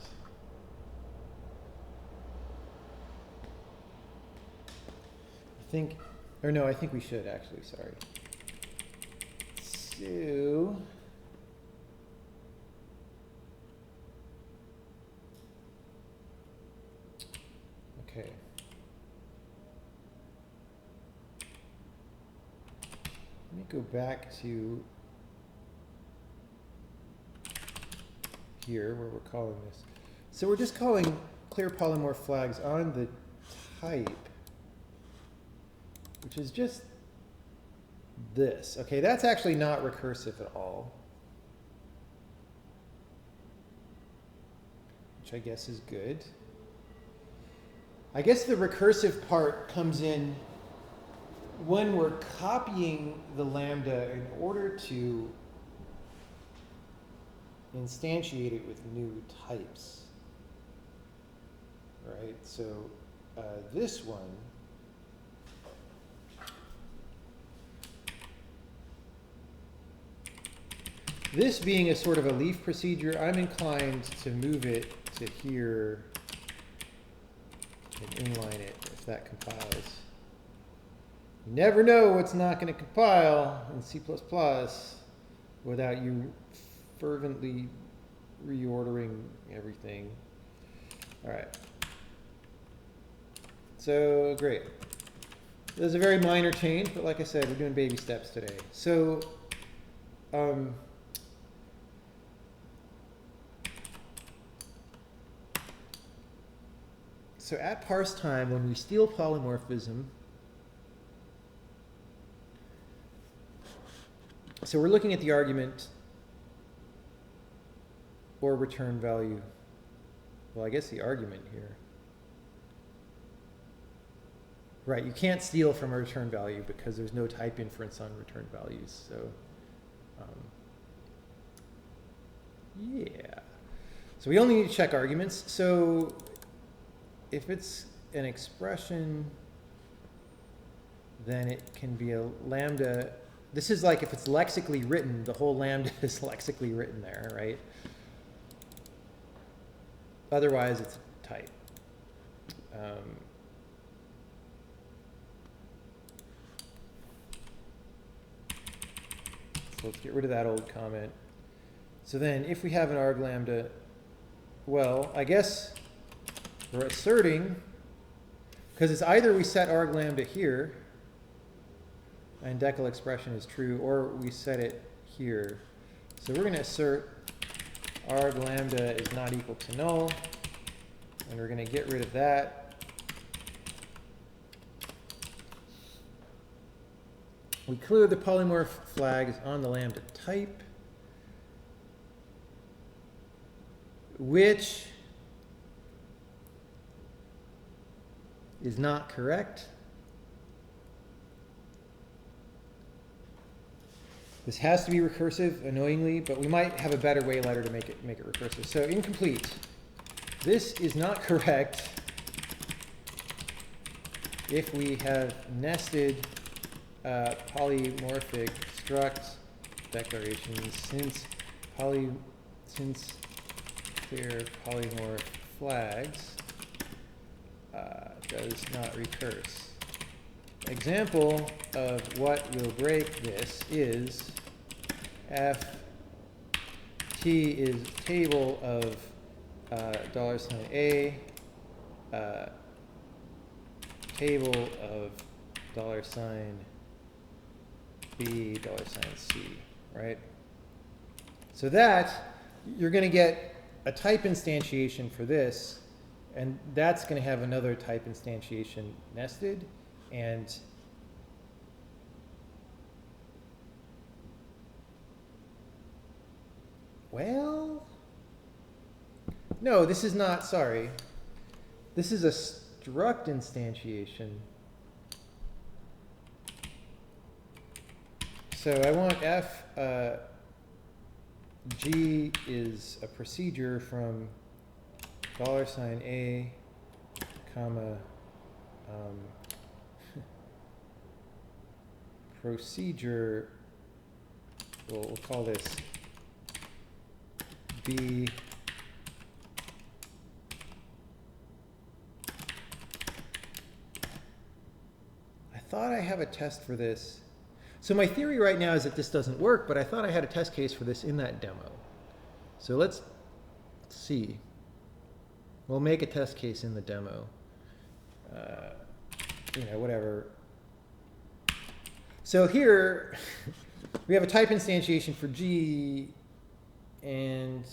I think, or no, I think we should actually, sorry. So, okay. Let me go back to here where we're calling this. So we're just calling clear polymorph flags on the type, which is just this. Okay, that's actually not recursive at all, which I guess is good. I guess the recursive part comes in when we're copying the lambda in order to instantiate it with new types, right? So this one, this being a sort of a leaf procedure, I'm inclined to move it to here and inline it if that compiles. You never know what's not going to compile in C++ without you fervently reordering everything. All right. So great. This is a very minor change, but like I said, we're doing baby steps today. So so at parse time, when we steal polymorphism, So we're looking at the argument or return value. Well, I guess the argument here. Right, you can't steal from a return value because there's no type inference on return values. So, yeah. So we only need to check arguments. So if it's an expression, then it can be a lambda. This is like if it's lexically written, the whole lambda is lexically written there, right? Otherwise, it's a type. So let's get rid of that old comment. So then if we have an arg lambda, well, I guess we're asserting, because it's either we set arg lambda here, and decal expression is true, or we set it here. So we're going to assert arg lambda is not equal to null, and we're going to get rid of that. We clear the polymorph flags on the lambda type, which is not correct. This has to be recursive, annoyingly, but we might have a better way later to make it recursive. So incomplete. This is not correct if we have nested polymorphic struct declarations since clear polymorph flags does not recurse. Example of what will break this is f t is table of $a, table of $b, $c, right? So that, you're going to get a type instantiation for this, and that's going to have another type instantiation nested, and well, no, this is not, sorry. This is a struct instantiation. So I want f, g is a procedure from $a, comma, procedure, we'll call this b, I thought I have a test for this. So my theory right now is that this doesn't work, but I thought I had a test case for this in that demo. So let's see. We'll make a test case in the demo. Whatever. So here, we have a type instantiation for G, and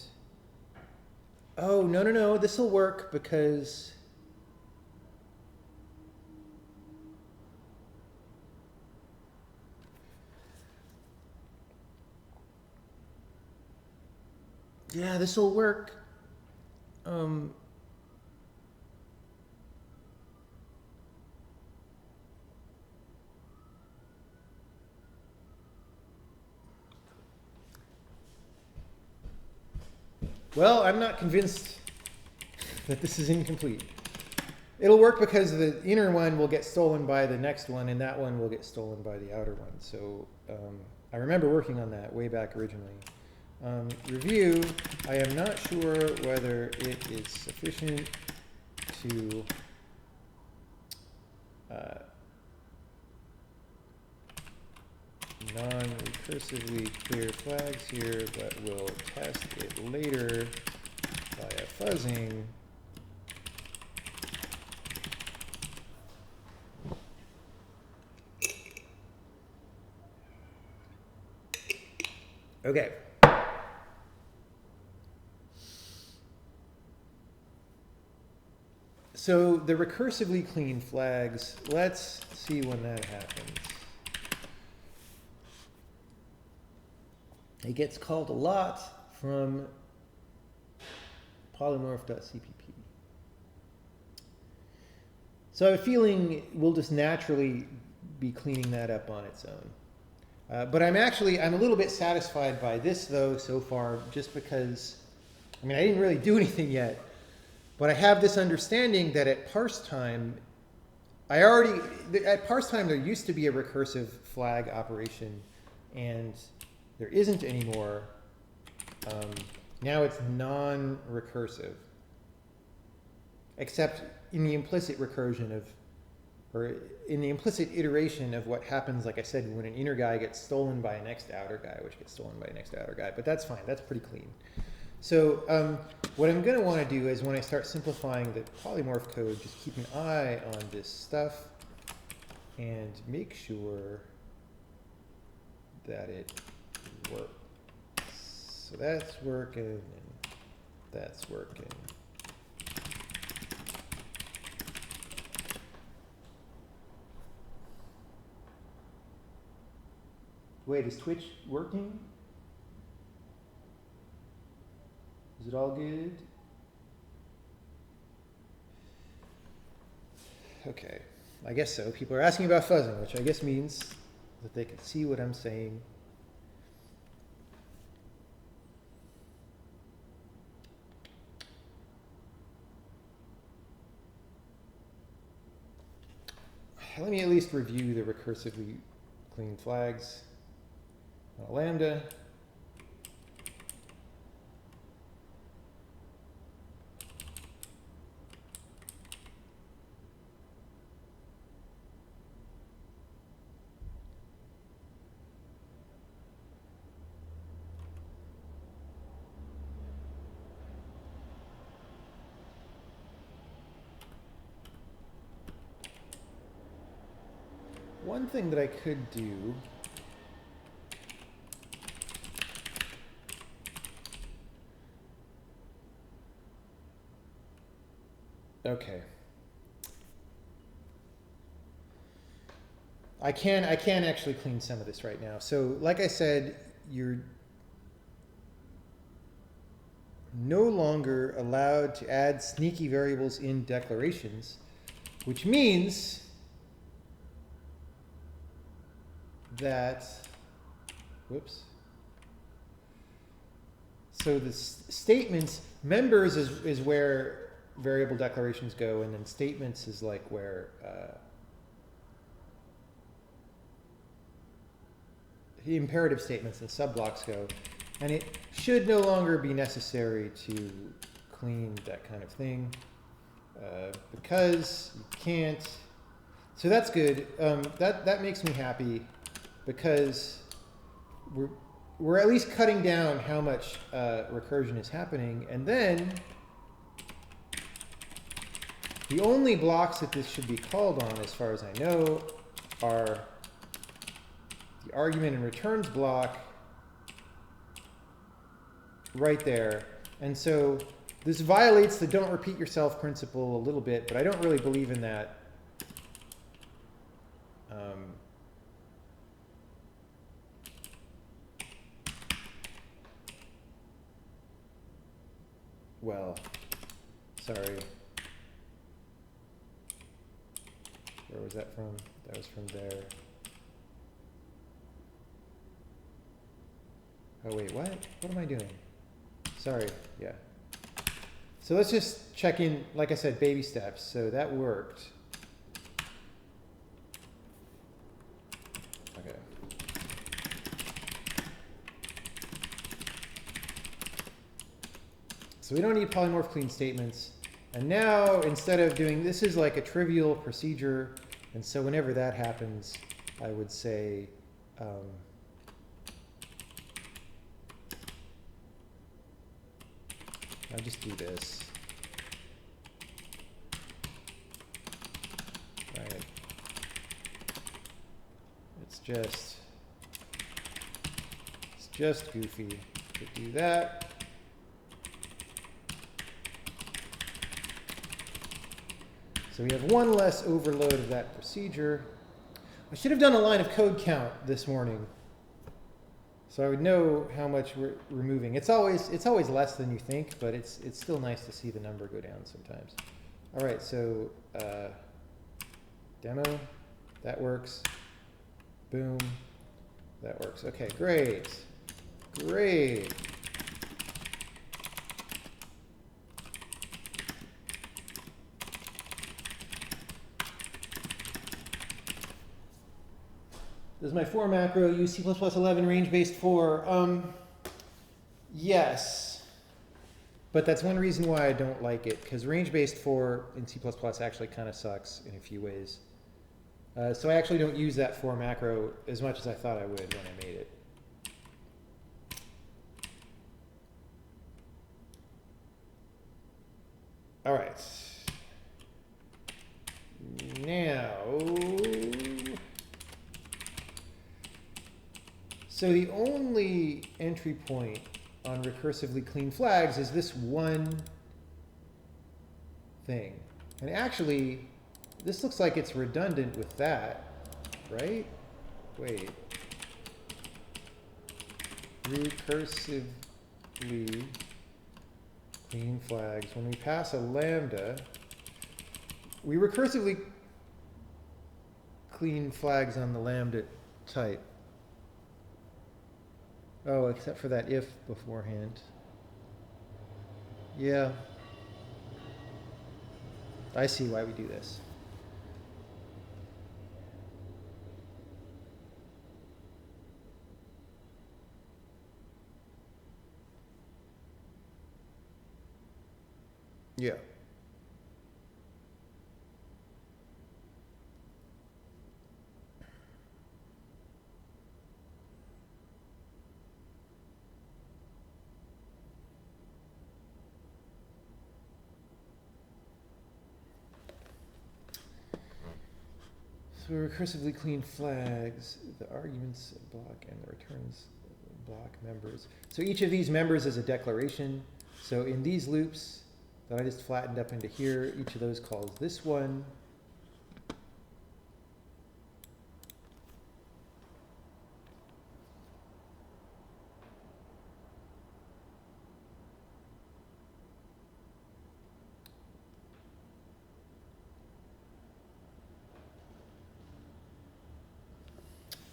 oh, no, this will work because yeah, this will work. Well, I'm not convinced that this is incomplete. It'll work because the inner one will get stolen by the next one, and that one will get stolen by the outer one. So I remember working on that way back originally. Review, I am not sure whether it is sufficient to non-recursively clear flags here, but we'll test it later via fuzzing. Okay. So the recursively clean flags, let's see when that happens. It gets called a lot from polymorph.cpp. So I have a feeling we'll just naturally be cleaning that up on its own. But I'm a little bit satisfied by this though so far, just because, I mean, I didn't really do anything yet, but I have this understanding that at parse time, at parse time there used to be a recursive flag operation, and there isn't anymore. Now it's non-recursive, except in the implicit recursion of, or in the implicit iteration of what happens, like I said, when an inner guy gets stolen by a next outer guy, which gets stolen by a next outer guy. But that's fine. That's pretty clean. So what I'm going to want to do is when I start simplifying the polymorph code, just keep an eye on this stuff and make sure that it works. So that's working, and that's working. Wait, is Twitch working? Is it all good? Okay, I guess so. People are asking about fuzzing, which I guess means that they can see what I'm saying. Let me at least review the recursively clean flags. Lambda. One thing that I could do okay. I can actually clean some of this right now. So like I said, you're no longer allowed to add sneaky variables in declarations, which means that, whoops. So the statements, members is where variable declarations go, and then statements is like where the imperative statements and subblocks go. And it should no longer be necessary to clean that kind of thing because you can't. So that's good. That makes me happy because we're at least cutting down how much recursion is happening. And then the only blocks that this should be called on, as far as I know, are the argument and returns block right there. And so this violates the don't repeat yourself principle a little bit, but I don't really believe in that. Well, sorry. Where was that from? That was from there. Oh wait, what? What am I doing? Sorry, yeah. So let's just check in, like I said, baby steps. So that worked. Okay. So we don't need polymorph clean statements. And now, instead of doing, this is like a trivial procedure. And so whenever that happens, I would say, I'll just do this. Right. It's just goofy to do that. So we have one less overload of that procedure. I should have done a line of code count this morning. So I would know how much we're removing. It's always less than you think, but it's still nice to see the number go down sometimes. All right, so demo, that works. Boom, that works. Okay, great, great. Does my for macro use C++11 range-based for? Yes. But that's one reason why I don't like it, because range-based for in C++ actually kind of sucks in a few ways. So I actually don't use that for macro as much as I thought I would when I made it. All right. Now, so the only entry point on recursively clean flags is this one thing. And actually, this looks like it's redundant with that, right? Wait. Recursively clean flags. When we pass a lambda, we recursively clean flags on the lambda type. Oh, except for that if beforehand. Yeah. I see why we do this. Yeah. So recursively clean flags, the arguments block and the returns block members. So each of these members is a declaration. So in these loops that I just flattened up into here, each of those calls this one.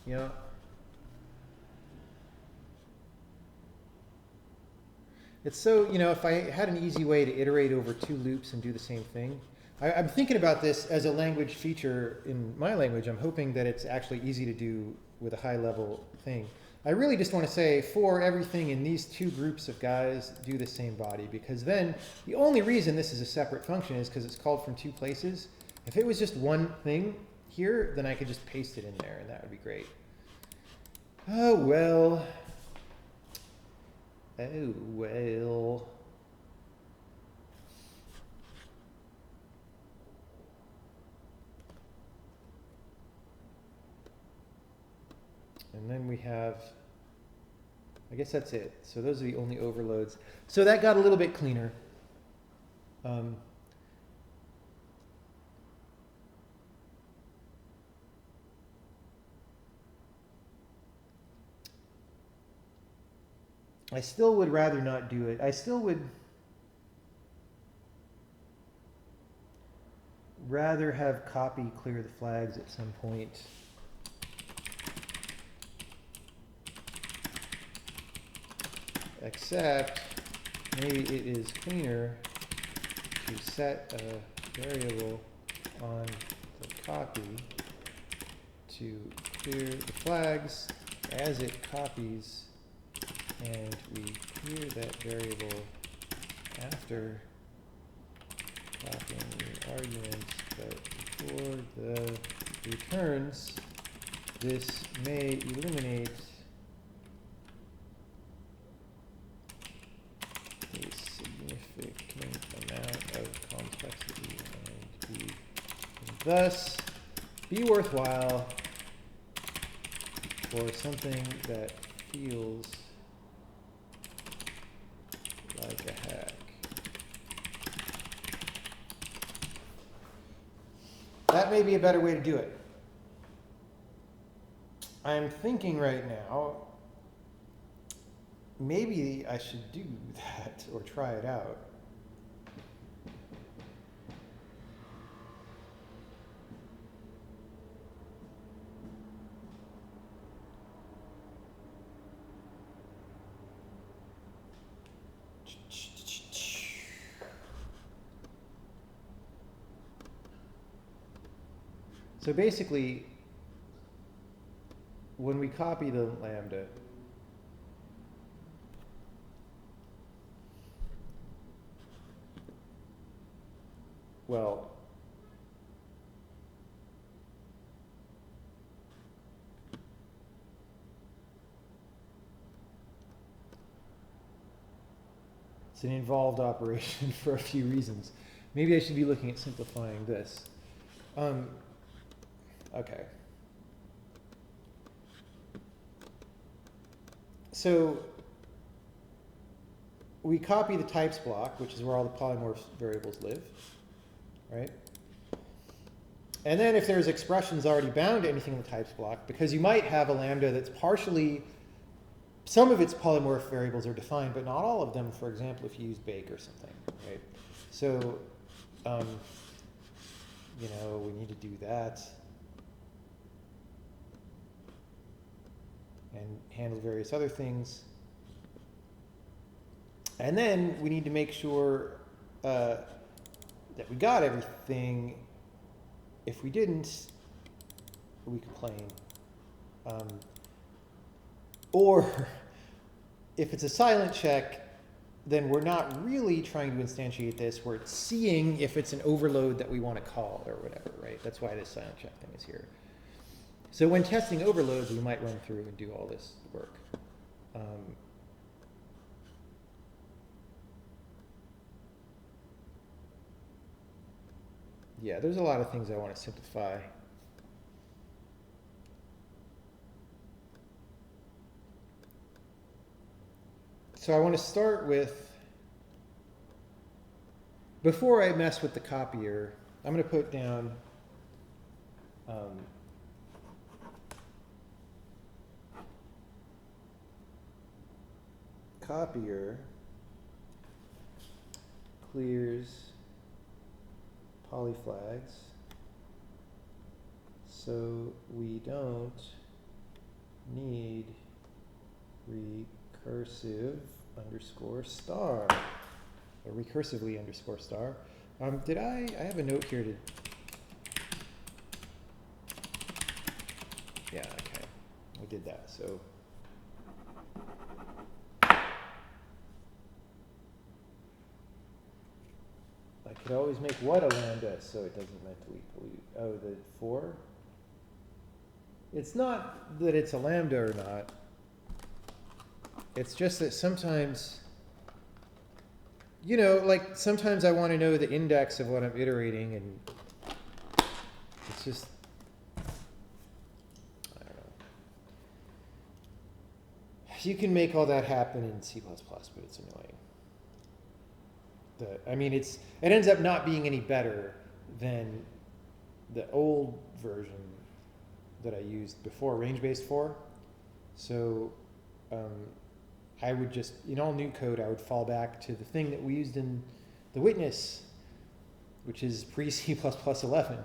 Yeah. It's so, if I had an easy way to iterate over two loops and do the same thing, I'm thinking about this as a language feature in my language. I'm hoping that it's actually easy to do with a high level thing. I really just want to say for everything in these two groups of guys, do the same body, because then the only reason this is a separate function is because it's called from two places. If it was just one thing here, then I could just paste it in there and that would be great. Oh, well. Oh, well. And then we have, I guess that's it. So those are the only overloads. So that got a little bit cleaner. I still would rather not do it. I still would rather have copy clear the flags at some point. Except maybe it is cleaner to set a variable on the copy to clear the flags as it copies, and we clear that variable after copying the arguments, but before the returns. This may eliminate a significant amount of complexity and thus be worthwhile for something that feels like a hack. That may be a better way to do it. I'm thinking right now maybe I should do that or try it out. So basically, when we copy the lambda, well, it's an involved operation for a few reasons. Maybe I should be looking at simplifying this. Okay. So we copy the types block, which is where all the polymorph variables live, right? And then if there's expressions already bound to anything in the types block, because you might have a lambda that's partially, some of its polymorph variables are defined, but not all of them, for example, if you use bake or something, right? So, you know, we need to do that. And handle various other things. And then we need to make sure that we got everything. If we didn't, we complain. Or if it's a silent check, then we're not really trying to instantiate this. We're seeing if it's an overload that we want to call or whatever, right? That's why this silent check thing is here. So when testing overloads, we might run through and do all this work. Yeah, there's a lot of things I want to simplify. So I want to start with, before I mess with the copier, I'm going to put down copier clears polyflags so we don't need recursive underscore star or recursively underscore star. Did I have a note here to, yeah, okay, I did that, so. I could always make what a lambda so it doesn't mentally pollute. Oh, the 4? It's not that it's a lambda or not. It's just that sometimes, you know, like sometimes I want to know the index of what I'm iterating, and it's just, I don't know. You can make all that happen in C++, but it's annoying. I mean, it ends up not being any better than the old version that I used before, range-based 4. So I would just, in all new code, I would fall back to the thing that we used in the witness, which is pre-C++ 11.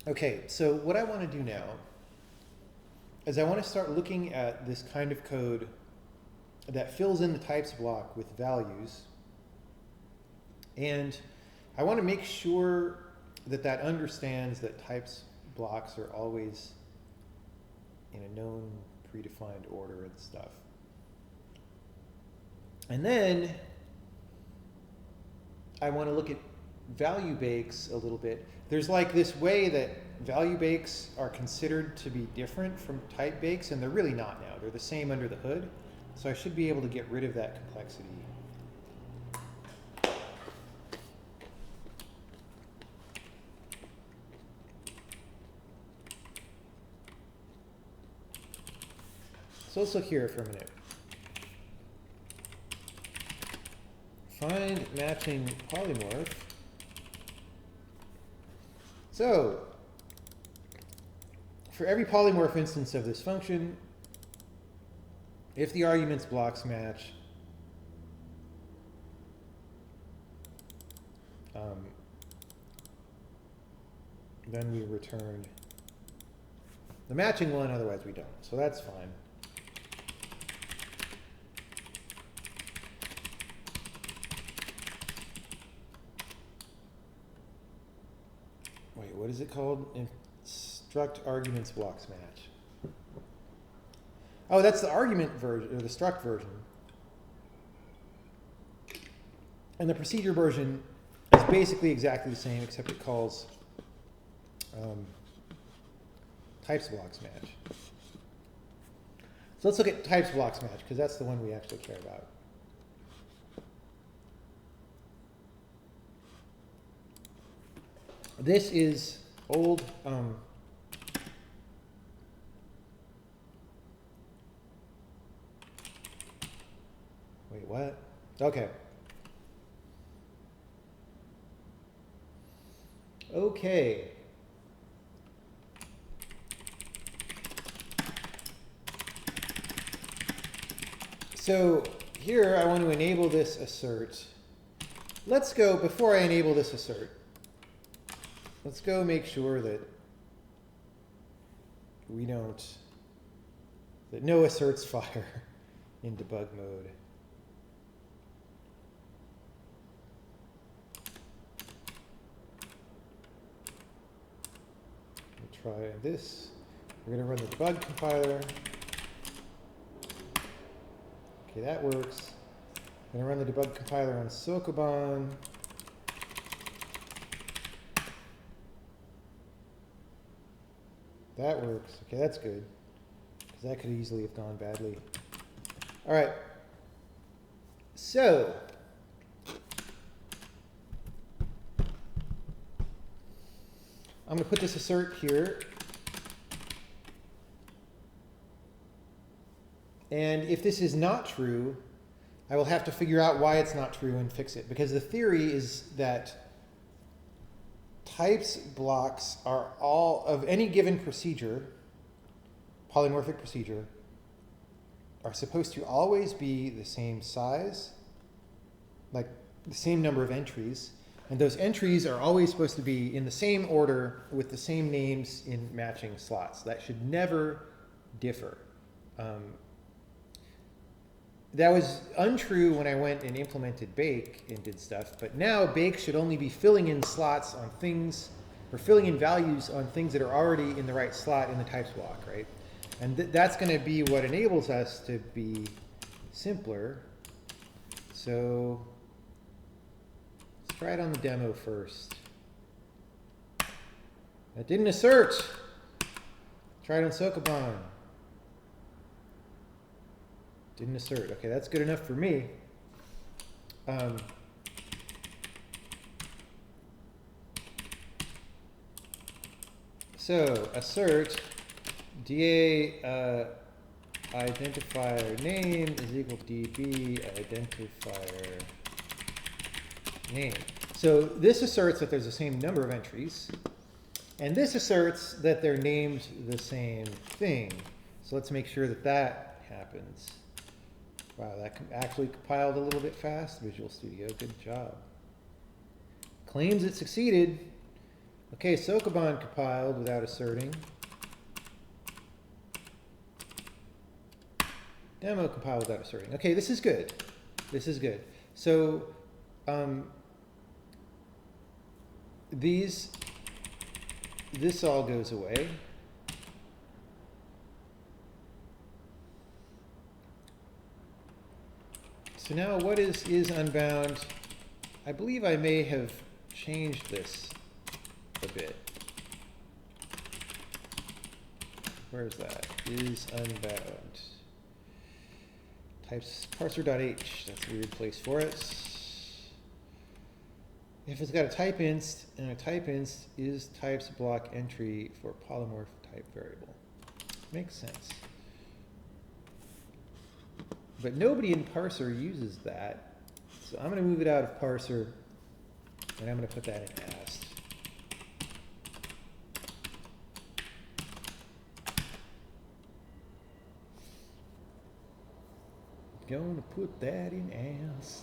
Okay, so what I want to do now is I want to start looking at this kind of code that fills in the types block with values. And I want to make sure that that understands that types blocks are always in a known predefined order and stuff. And then I want to look at value bakes a little bit. There's like this way that value bakes are considered to be different from type bakes, and they're really not now. They're the same under the hood. So I should be able to get rid of that complexity. So let's look here for a minute. find matching polymorph. So, for every polymorph instance of this function, if the arguments blocks match, then we return the matching one, otherwise we don't. So that's fine. Wait, what is it called? Struct arguments blocks match. Oh, that's the argument version, or the struct version. And the procedure version is basically exactly the same, except it calls types blocks match. So let's look at types blocks match, because that's the one we actually care about. This is old wait, what? Okay. Okay. So here I want to enable this assert. Let's go, before I enable this assert, let's go make sure that we don't, that no asserts fire in debug mode. We'll try this. We're going to run the debug compiler. Okay, that works. I'm going to run the debug compiler on Sokoban. That works. Okay, that's good, because that could easily have gone badly. All right. So I'm going to put this assert here. And if this is not true, I will have to figure out why it's not true and fix it. Because the theory is that types blocks are all, of any given procedure, polymorphic procedure, are supposed to always be the same size, like the same number of entries. And those entries are always supposed to be in the same order with the same names in matching slots. That should never differ. That was untrue when I went and implemented Bake and did stuff, but now Bake should only be filling in slots on things, or filling in values on things that are already in the right slot in the types block, right? And that's going to be what enables us to be simpler. So let's try it on the demo first. That didn't assert. Try it on Sokoban. Didn't assert. Okay, that's good enough for me. So assert DA identifier name is equal to DB identifier name. So this asserts that there's the same number of entries, and this asserts that they're named the same thing. So let's make sure that that happens. Wow, that actually compiled a little bit fast. Visual Studio, good job. Claims it succeeded. Okay, Sokoban compiled without asserting. Demo compiled without asserting. Okay, this is good. This is good. So this all goes away. So now what is unbound? I believe I may have changed this a bit. Where is that? Is unbound. Types parser.h, that's a weird place for it. If it's got a type inst, and a type inst is types block entry for polymorph type variable. Makes sense. But nobody in parser uses that. So I'm going to move it out of parser, and I'm going to put that in ast. Going to put that in ast.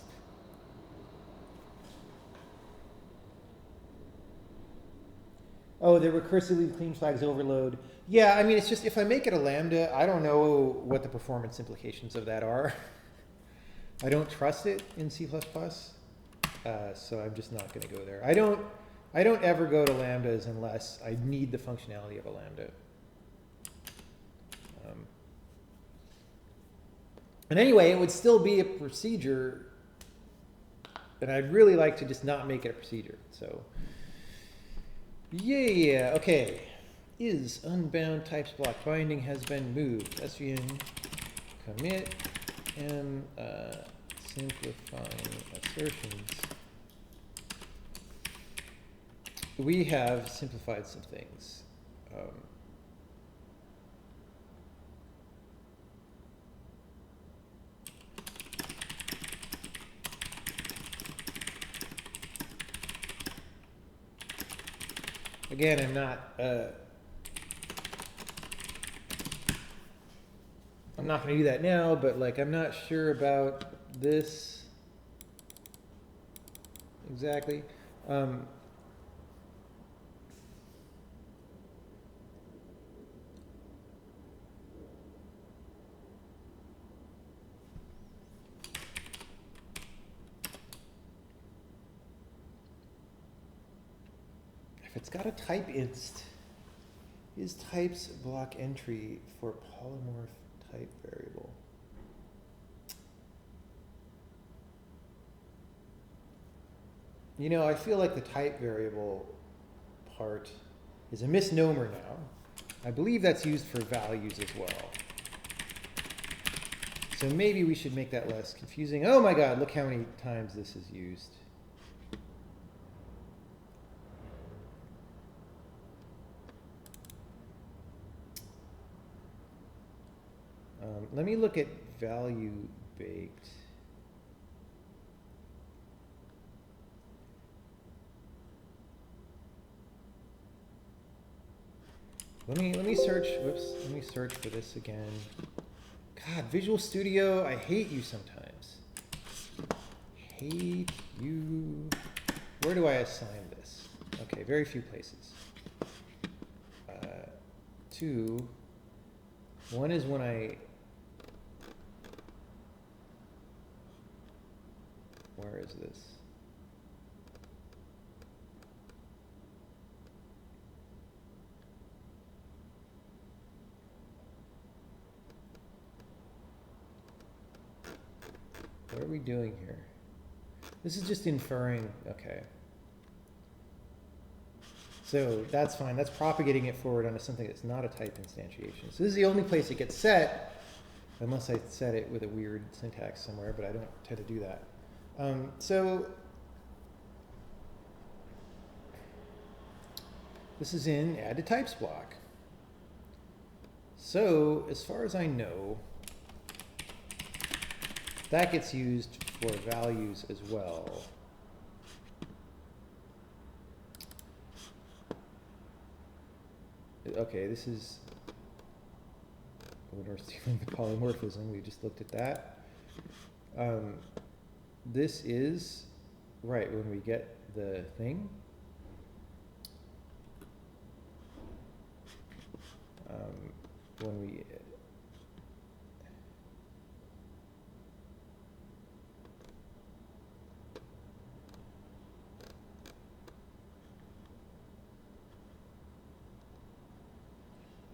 Oh, the recursively clean flags overload. Yeah, I mean, it's just if I make it a lambda, I don't know what the performance implications of that are. I don't trust it in C++, so I'm just not going to go there. I don't ever go to lambdas unless I need the functionality of a lambda. And anyway, it would still be a procedure, and I'd really like to just not make it a procedure. So, yeah, okay. Is unbound types block binding has been moved. svn commit m simplifying assertions. We have simplified some things. Again, I'm not going to do that now, but like I'm not sure about this exactly. If it's got a type inst, is types block entry for polymorph type variable? You know, I feel like the type variable part is a misnomer now. I believe that's used for values as well. So maybe we should make that less confusing. Oh my God, look how many times this is used. Let me look at value baked. Let me search. Whoops. Let me search for this again. God, Visual Studio, I hate you sometimes. Hate you. Where do I assign this? Okay, very few places. Two. One is when I. Where is this? What are we doing here? This is just inferring, okay. So that's fine, that's propagating it forward onto something that's not a type instantiation. So this is the only place it gets set, unless I set it with a weird syntax somewhere, but I don't tend to do that. So this is in add to types block. So as far as I know, that gets used for values as well. Okay, this is when we're stealing the polymorphism. We just looked at that. This is, right, when we get the thing. When we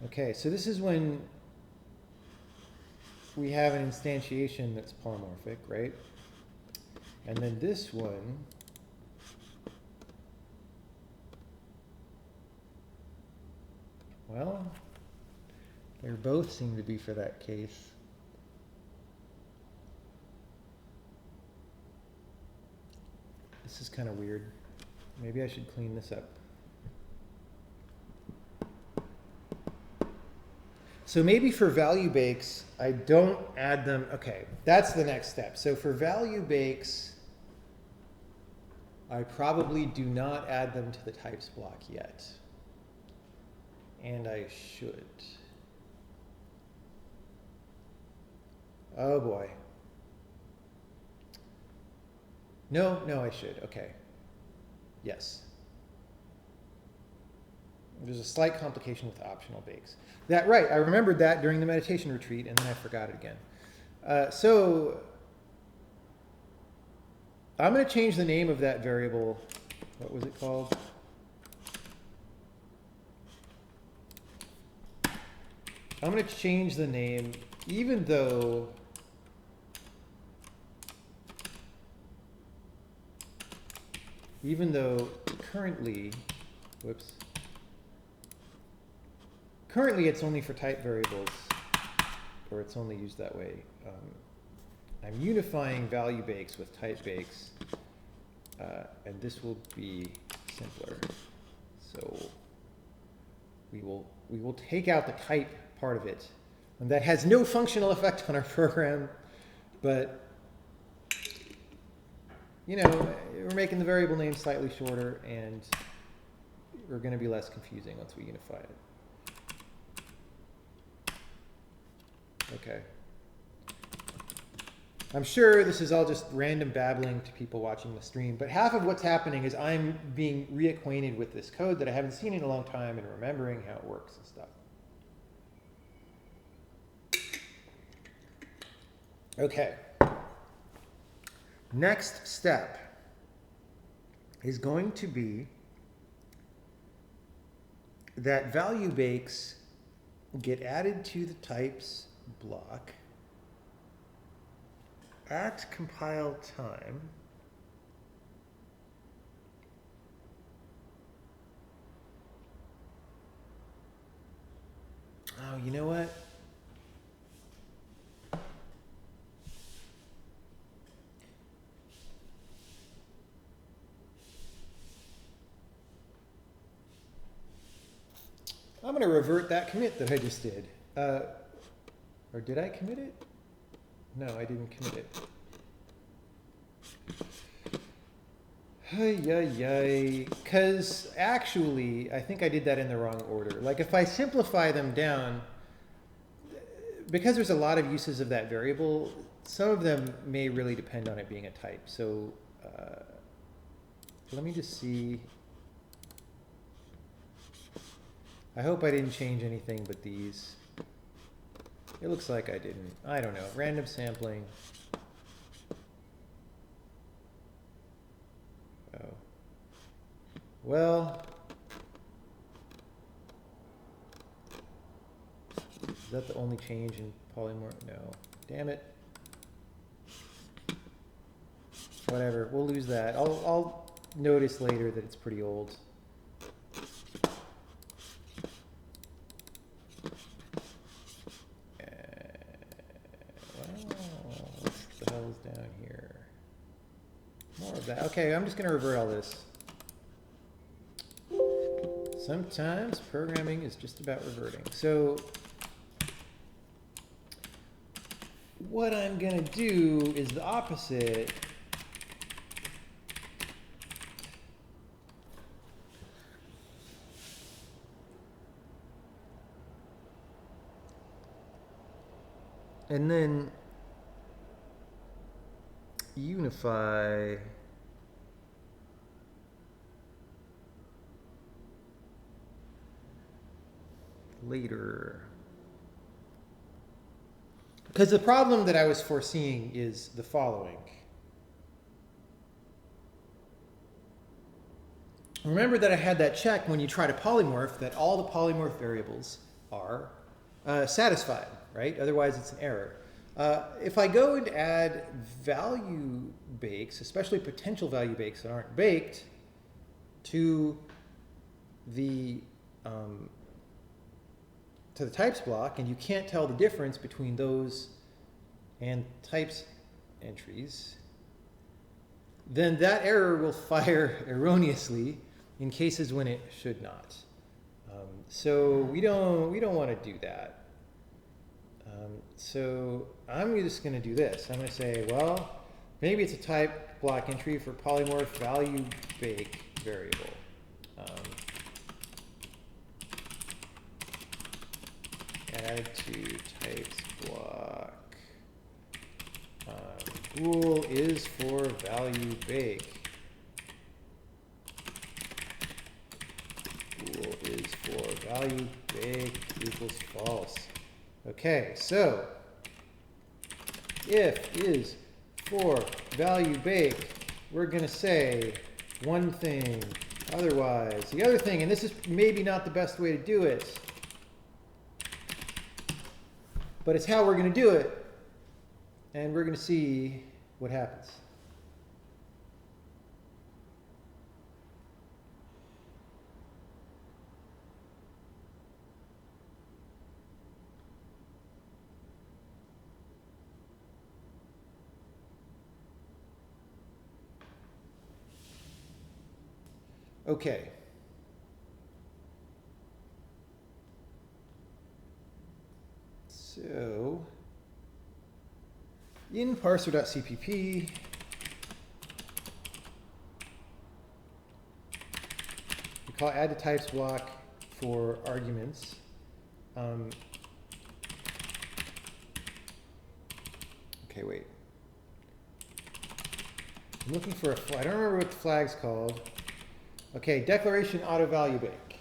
okay, so this is when we have an instantiation that's polymorphic, right? And then this one, well, they both seem to be for that case. This is kind of weird. Maybe I should clean this up. So maybe for value bakes, I don't add them. Okay, that's the next step. So for value bakes, I probably do not add them to the types block yet. And I should. Oh boy. No, I should. Okay. Yes. There's a slight complication with optional bakes. Right, I remembered that during the meditation retreat, and then I forgot it again. So I'm going to change the name of that variable. What was it called? I'm going to change the name, even though currently, currently it's only for type variables, or it's only used that way. I'm unifying value bakes with type bakes, and this will be simpler. So we will take out the type part of it, and that has no functional effect on our program, but you know, we're making the variable name slightly shorter, and we're going to be less confusing once we unify it. Okay. I'm sure this is all just random babbling to people watching the stream, but half of what's happening is I'm being reacquainted with this code that I haven't seen in a long time and remembering how it works and stuff. Okay. Next step is going to be that value bakes get added to the types block at compile time. Oh, you know what? I'm going to revert that commit that I just did. Or did I commit it? No, I didn't commit it. Because actually, I think I did that in the wrong order. Like if I simplify them down, because there's a lot of uses of that variable, some of them may really depend on it being a type. So let me just see. I hope I didn't change anything but these. It looks like I didn't. I don't know. Random sampling. Oh. Well. Is that the only change in polymorph? No. Damn it. Whatever. We'll lose that. I'll notice later that it's pretty old. Down here. More of that. Okay, I'm just going to revert all this. Sometimes programming is just about reverting. So what I'm going to do is the opposite. And then unify later. Because the problem that I was foreseeing is the following. Remember that I had that check when you try to polymorph that all the polymorph variables are satisfied, right? Otherwise it's an error. If I go and add value bakes, especially potential value bakes that aren't baked, to the types block, and you can't tell the difference between those and types entries, then that error will fire erroneously in cases when it should not. So we don't want to do that. So I'm just going to do this. I'm going to say, well, Maybe it's a type block entry for polymorph value bake variable. Add to types block. Bool is for value bake. Bool is for value bake equals false. Okay, so if is for value bake, we're going to say one thing, otherwise the other thing, and this is maybe not the best way to do it, but it's how we're going to do it, and we're going to see what happens. Okay. So in parser.cpp, we call add to types block for arguments. Okay, wait. I'm looking for a flag. I don't remember what the flag's called. Okay, declaration auto value bake,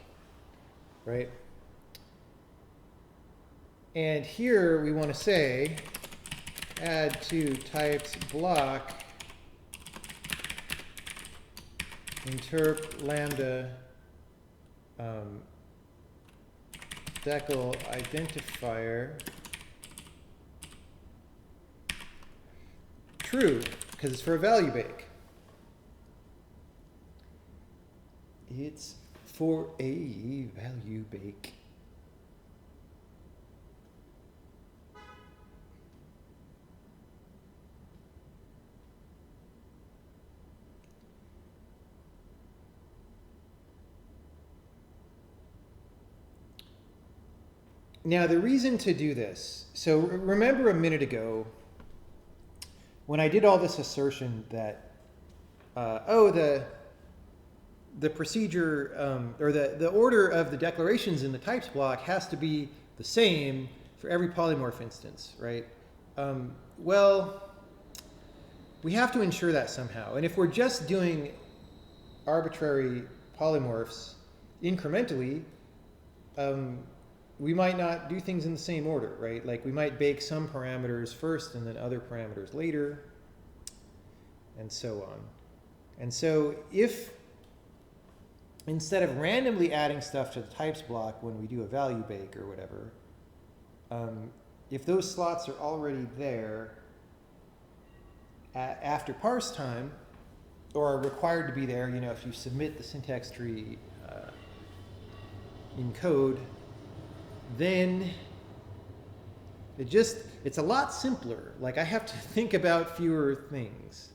right? And here we want to say add to types block interp lambda decal identifier true, because it's for a value bake. It's for a value bake. Now, the reason to do this, so remember a minute ago when I did all this assertion that, the procedure, or the order of the declarations in the types block has to be the same for every polymorph instance, right? Well, we have to ensure that somehow. And if we're just doing arbitrary polymorphs incrementally, we might not do things in the same order, right? Like we might bake some parameters first and then other parameters later, and so on. And so if instead of randomly adding stuff to the types block when we do a value bake or whatever, if those slots are already there after parse time, or are required to be there, you know, if you submit the syntax tree in code, then it's a lot simpler. Like I have to think about fewer things.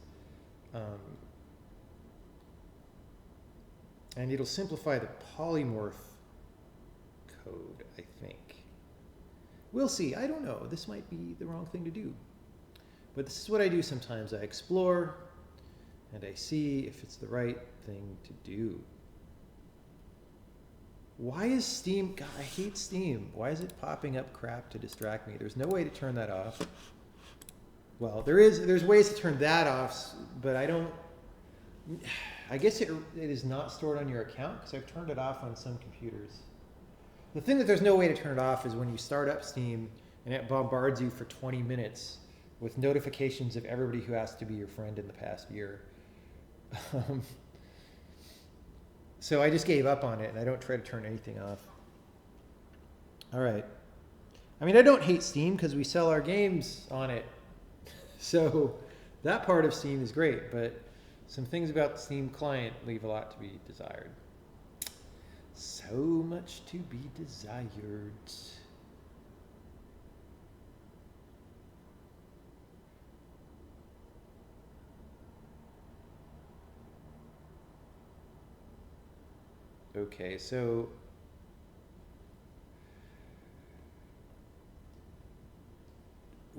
And it'll simplify the polymorph code, I think. We'll see. I don't know. This might be the wrong thing to do. But this is what I do sometimes. I explore and I see if it's the right thing to do. Why is Steam, God, I hate Steam. Why is it popping up crap to distract me? There's no way to turn that off. Well, there's ways to turn that off, but I guess it is not stored on your account because I've turned it off on some computers. The thing that there's no way to turn it off is when you start up Steam and it bombards you for 20 minutes with notifications of everybody who has to be your friend in the past year. So I just gave up on it and I don't try to turn anything off. All right. I mean, I don't hate Steam because we sell our games on it. So that part of Steam is great, but some things about the Steam client leave a lot to be desired. So much to be desired. Okay, so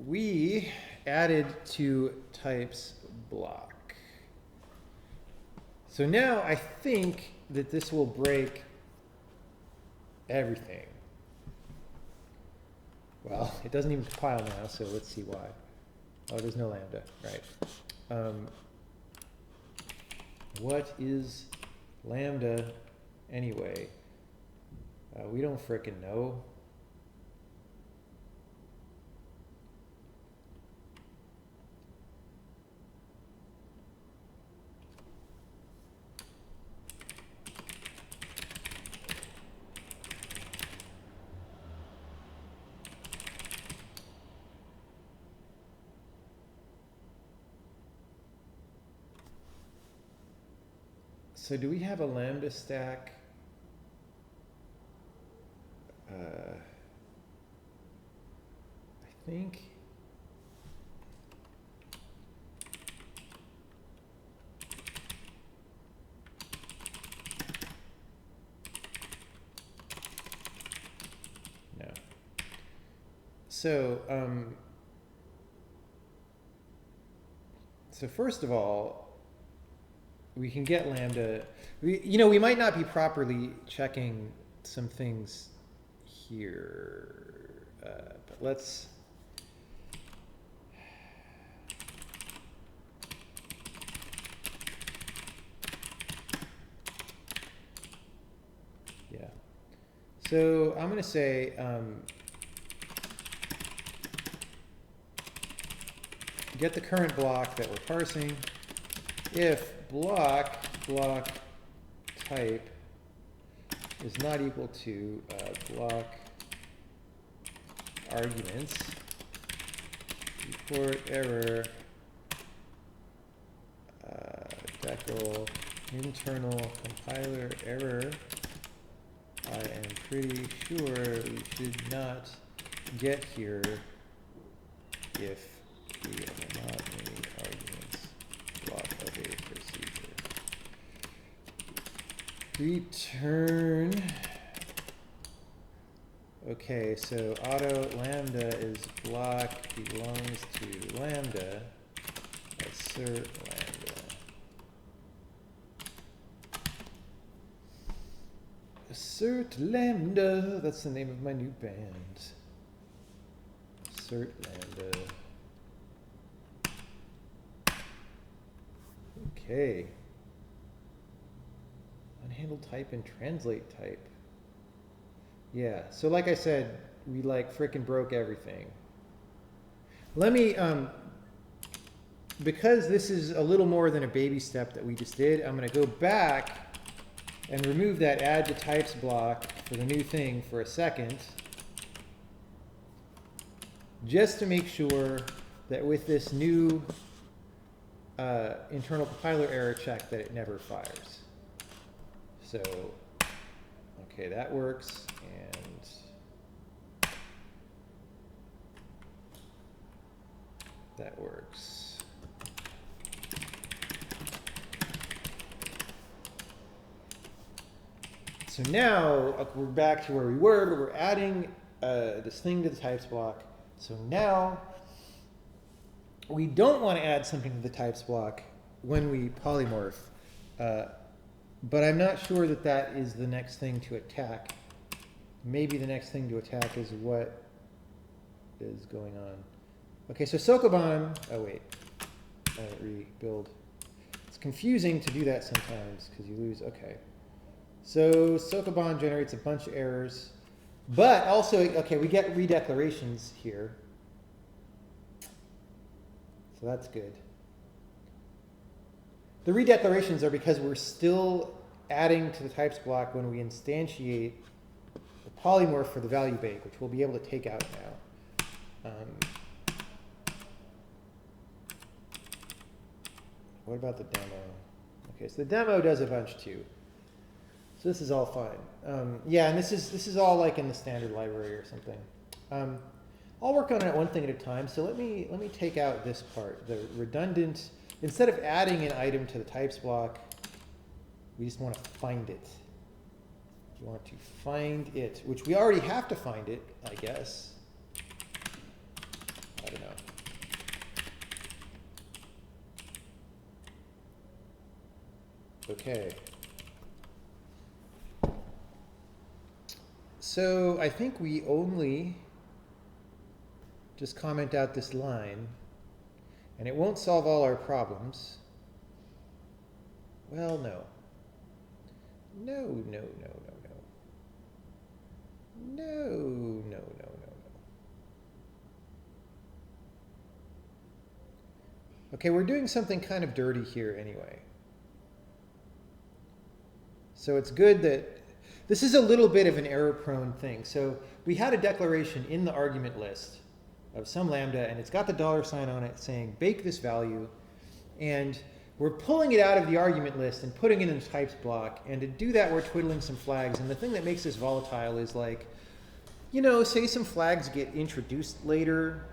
we added to types block. So now I think that this will break everything. Well, it doesn't even compile now, so let's see why. Oh, there's no lambda, right. What is lambda anyway? We don't frickin' know. So do we have a lambda stack? I think. No. So, so first of all, we can get lambda. We might not be properly checking some things here, but let's. Yeah. So I'm going to say get the current block that we're parsing. If block type is not equal to block arguments, report error, decal internal compiler error. I am pretty sure we should not get here if we have not made arguments block of a procedure. Return. Okay, so auto lambda is block belongs to lambda. Assert lambda. Assert lambda. That's the name of my new band. Assert lambda. Okay. Unhandled type and translate type. Yeah, so like I said, we like frickin' broke everything. Let me, because this is a little more than a baby step that we just did, I'm gonna go back and remove that add to types block for the new thing for a second, just to make sure that with this new internal compiler error check that it never fires. So, okay, that works, and that works. So now we're back to where we were, but we're adding this thing to the types block. So now we don't want to add something to the types block when we polymorph, but I'm not sure that that is the next thing to attack. Maybe the next thing to attack is what is going on. Okay, so Sokoban, oh wait, rebuild. It's confusing to do that sometimes because you lose, okay. So Sokoban generates a bunch of errors, but also, okay, we get redeclarations here. So that's good. The redeclarations are because we're still adding to the types block when we instantiate the polymorph for the value bake, which we'll be able to take out now. What about the demo? Okay, so the demo does a bunch too. So this is all fine. Yeah, and this is all like in the standard library or something. I'll work on it one thing at a time. So let me take out this part, the redundant. Instead of adding an item to the types block, we just want to find it. We want to find it, which we already have to find it, I guess. I don't know. Okay. So I think we only just comment out this line, and it won't solve all our problems. Well, no. No, no, no, no, no. No, no, no, no, no. Okay, we're doing something kind of dirty here anyway. So it's good that this is a little bit of an error-prone thing. So we had a declaration in the argument list of some lambda, and it's got the $sign on it saying bake this value, and we're pulling it out of the argument list and putting it in the types block, and to do that we're twiddling some flags, and the thing that makes this volatile is, like, you know, say some flags get introduced later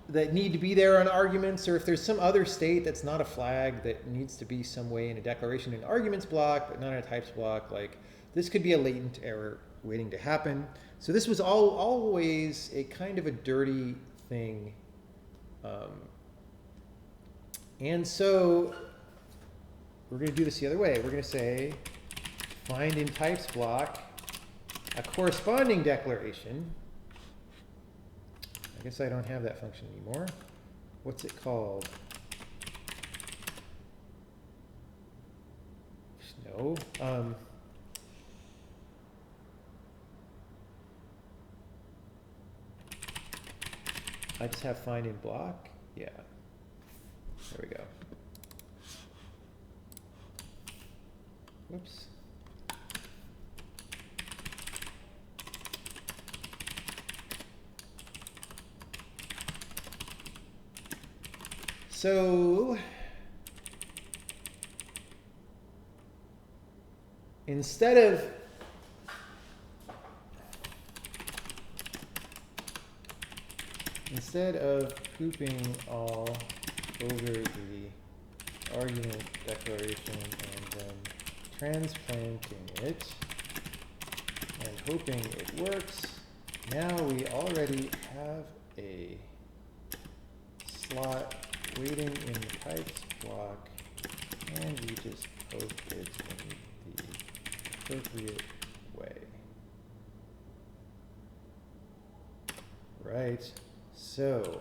that need to be there on arguments, or if there's some other state that's not a flag that needs to be some way in a declaration in arguments block but not in a types block, like this could be a latent error waiting to happen. So this was always a kind of a dirty thing. And so we're going to do this the other way. We're going to say find in types block a corresponding declaration. I guess I don't have that function anymore. What's it called? No. I just have find in block. Yeah. There we go. Whoops. So instead of pooping all over the argument declaration and then transplanting it and hoping it works, now we already have a slot waiting in the types block, and we just post it in the appropriate way. Right, so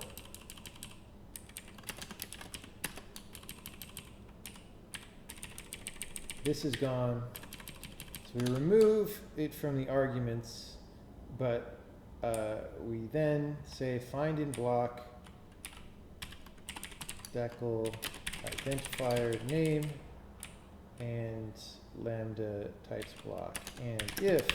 this is gone. So we remove it from the arguments, but we then say find in block decal identifier name and lambda types block, and if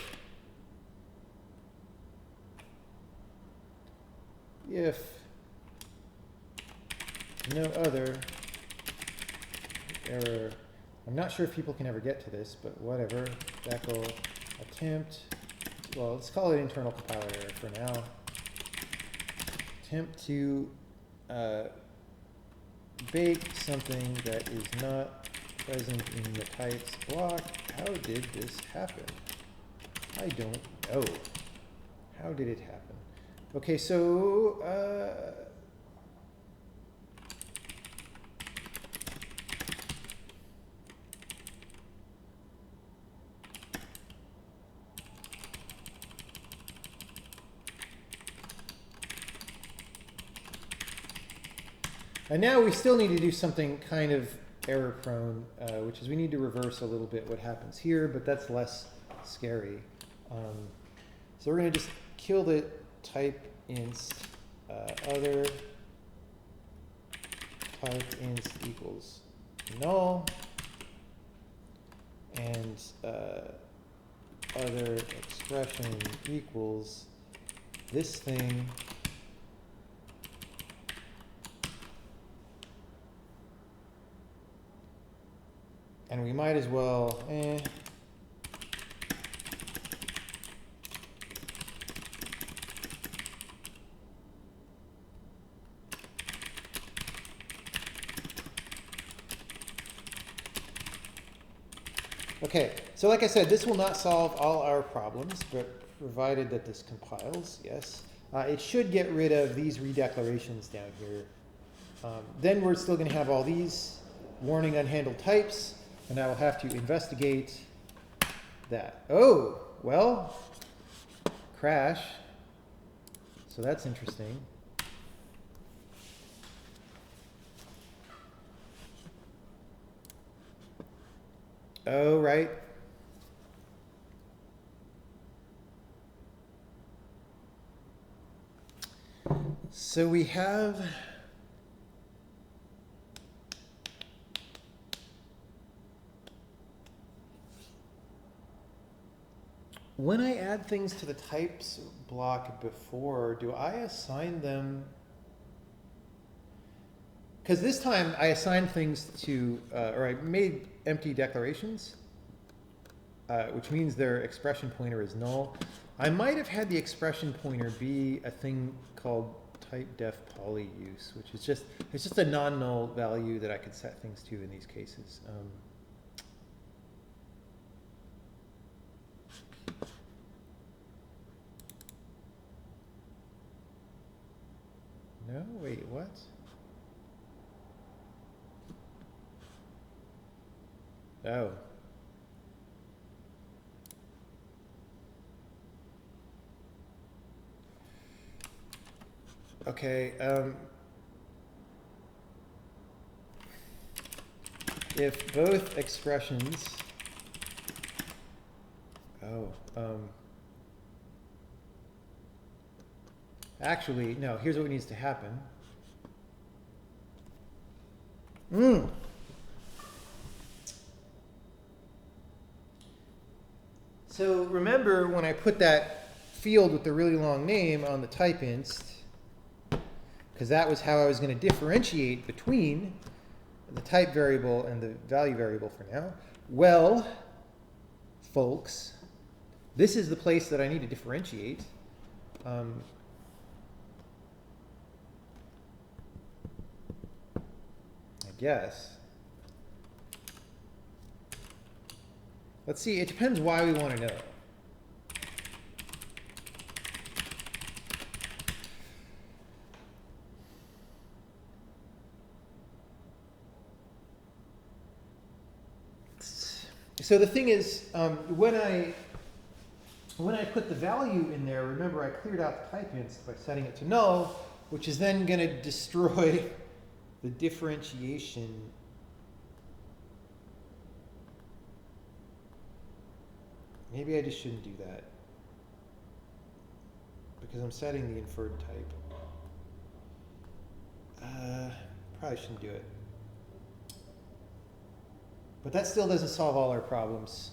no other error, I'm not sure if people can ever get to this, but whatever, decal attempt, well, let's call it internal compiler error for now, attempt to bake something that is not present in the types block. How did this happen? I don't know. How did it happen? Okay, so and now we still need to do something kind of error prone, which is we need to reverse a little bit what happens here, but that's less scary. So we're going to just kill the type inst other type inst equals null, and other expression equals this thing and we might as well Okay, so like I said, this will not solve all our problems, but provided that this compiles, yes. It should get rid of these redeclarations down here. Then we're still going to have all these warning unhandled types. And I will have to investigate that. Oh, well, crash. So that's interesting. Oh, right. So we have when I add things to the types block before, do I assign them? Because this time I assigned things to, or I made empty declarations, which means their expression pointer is null. I might have had the expression pointer be a thing called type def poly use, which is just, it's just a non-null value that I could set things to in these cases. No, wait, what? Oh. Okay, if both expressions, actually, no, here's what needs to happen. So remember when I put that field with the really long name on the type inst, because that was how I was going to differentiate between the type variable and the value variable for now. Well, folks, this is the place that I need to differentiate. I guess. Let's see, it depends why we want to know. So the thing is, when I put the value in there, remember I cleared out the type inst by setting it to null, which is then going to destroy the differentiation. Maybe I just shouldn't do that, because I'm setting the inferred type. Probably shouldn't do it. But that still doesn't solve all our problems.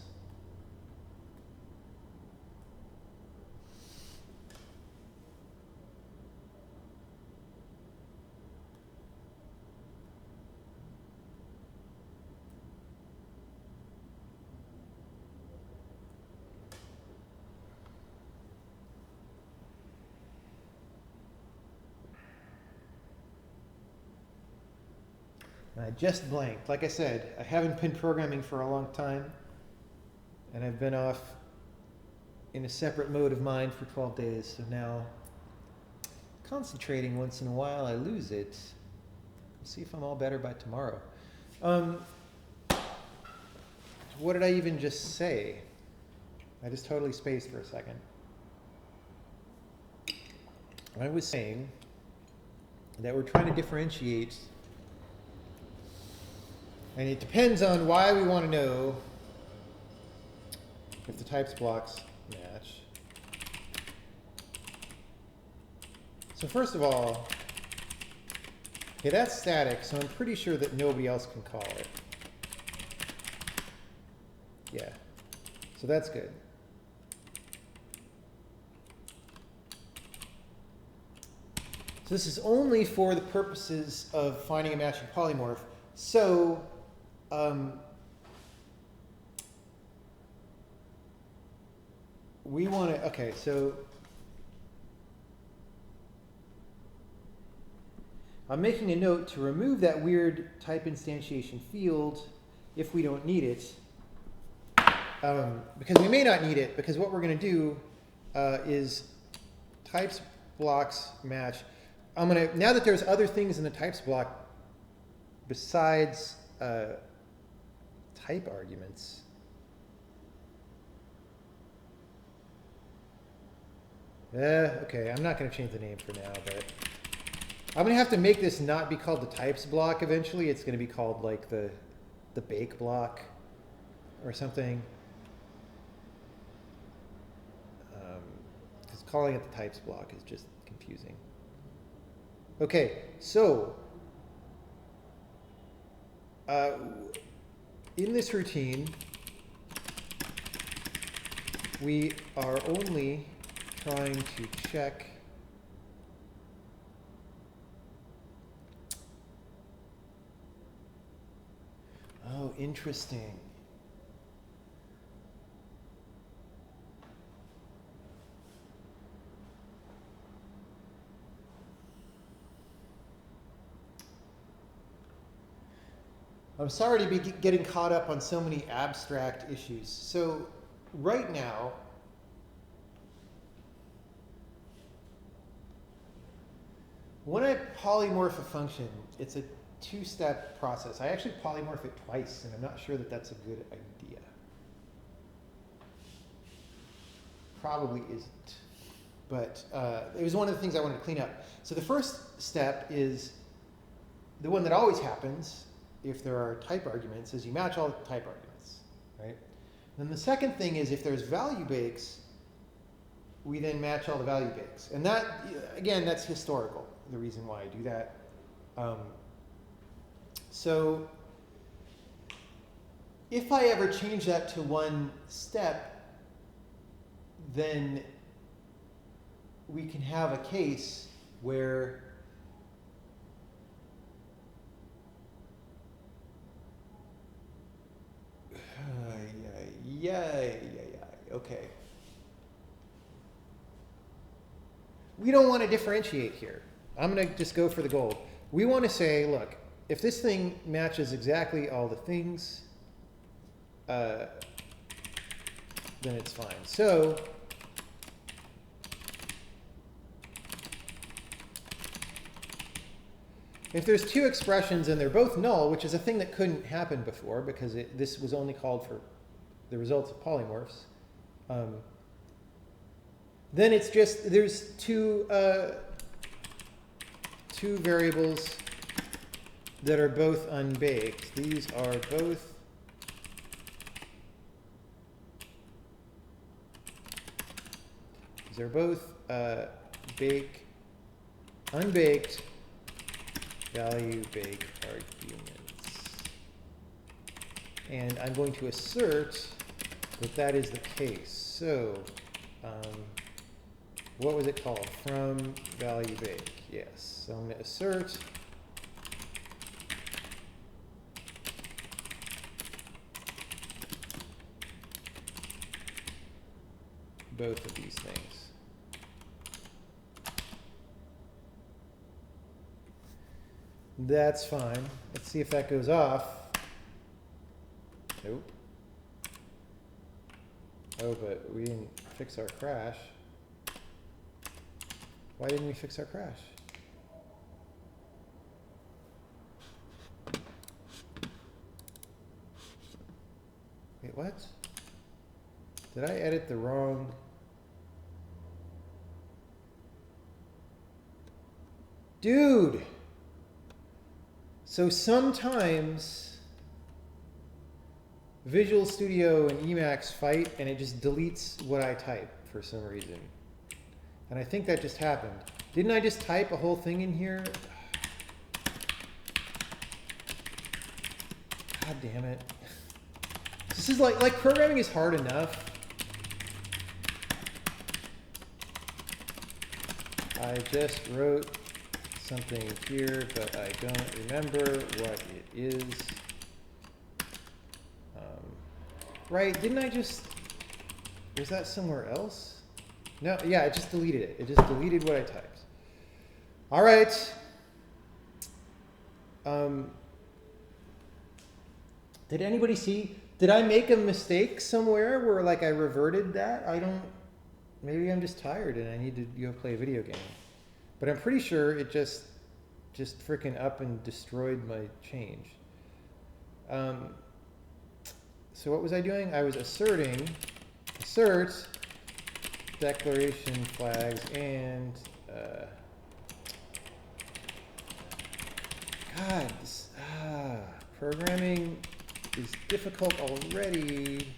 I just blanked. Like I said, I haven't been programming for a long time, and I've been off in a separate mode of mind for 12 days, so now concentrating once in a while, I lose it. We'll see if I'm all better by tomorrow. What did I even just say? I just totally spaced for a second. I was saying that we're trying to differentiate, and it depends on why we want to know if the types blocks match. So first of all, okay, that's static, so I'm pretty sure that nobody else can call it. Yeah, so that's good. So this is only for the purposes of finding a matching polymorph. So we want to, okay, so I'm making a note to remove that weird type instantiation field if we don't need it, because we may not need it, because what we're going to do is types blocks match. I'm going to, now that there's other things in the types block besides type arguments. Okay, I'm not going to change the name for now, but I'm going to have to make this not be called the types block eventually. It's going to be called like the bake block or something. Because calling it the types block is just confusing. Okay, so in this routine, we are only trying to check oh, interesting. I'm sorry to be getting caught up on so many abstract issues. So right now, when I polymorph a function, it's a two-step process. I actually polymorph it twice, and I'm not sure that that's a good idea. Probably isn't. But it was one of the things I wanted to clean up. So the first step is the one that always happens if there are type arguments, is you match all the type arguments, right? Then the second thing is if there's value bakes, we then match all the value bakes. And that, again, that's historical, the reason why I do that. So if I ever change that to one step, then we can have a case where okay. We don't want to differentiate here. I'm going to just go for the gold. We want to say, look, if this thing matches exactly all the things, then it's fine. So if there's two expressions and they're both null, which is a thing that couldn't happen before because this was only called for the results of polymorphs, then it's just, there's two variables that are both unbaked. These are both unbaked value bake arguments. And I'm going to assert that that is the case. So what was it called? From value bake. Yes. So I'm going to assert both of these things. That's fine. Let's see if that goes off. Nope. Oh, but we didn't fix our crash. Why didn't we fix our crash? Wait, what? Did I edit the wrong? Dude! So sometimes Visual Studio and Emacs fight and it just deletes what I type for some reason. And I think that just happened. Didn't I just type a whole thing in here? God damn it. This is like programming is hard enough. I just wrote something here, but I don't remember what it is. Right, didn't I just, was that somewhere else? No, yeah, it just deleted it. It just deleted what I typed. All right. Did anybody see, did I make a mistake somewhere where like I reverted that? I don't, maybe I'm just tired and I need to go play a video game. But I'm pretty sure it just frickin' up and destroyed my change. So what was I doing? I was asserting, assert declaration flags and, God, this, programming is difficult already.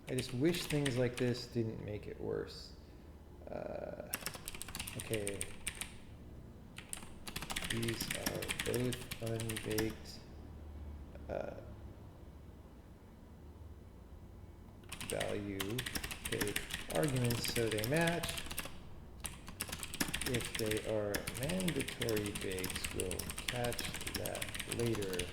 I just wish things like this didn't make it worse. Okay. These are both unbaked value baked arguments, so they match. If they are mandatory bakes, we'll catch that later.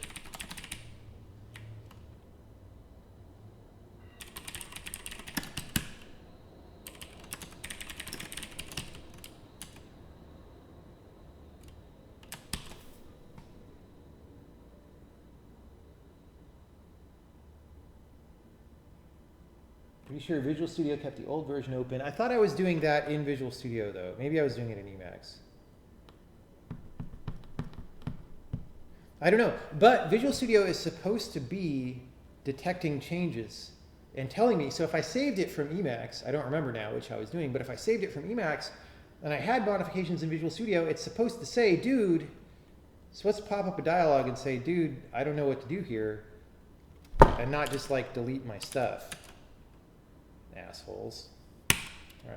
Pretty sure Visual Studio kept the old version open. I thought I was doing that in Visual Studio, though. Maybe I was doing it in Emacs. I don't know. But Visual Studio is supposed to be detecting changes and telling me. So if I saved it from Emacs, I don't remember now which I was doing, but if I saved it from Emacs and I had modifications in Visual Studio, it's supposed to say, dude, it's supposed to pop up a dialog and say, dude, I don't know what to do here, and not just like delete my stuff. Assholes. All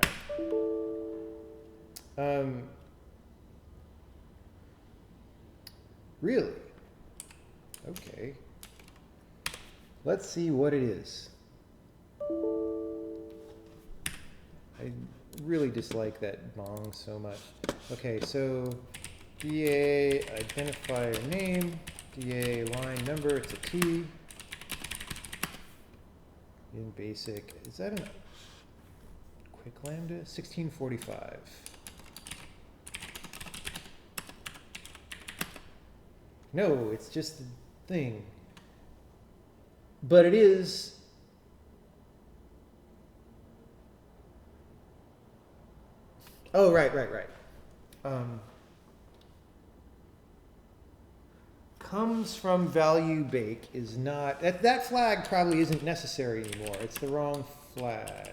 right. Really? Okay. Let's see what it is. I really dislike that bong so much. Okay, so DA identifier name, DA line number, it's a T. In basic, is that a quick lambda? 1645. No, it's just a thing. But it is. Oh, right. Comes from value bake is not, that flag probably isn't necessary anymore. It's the wrong flag.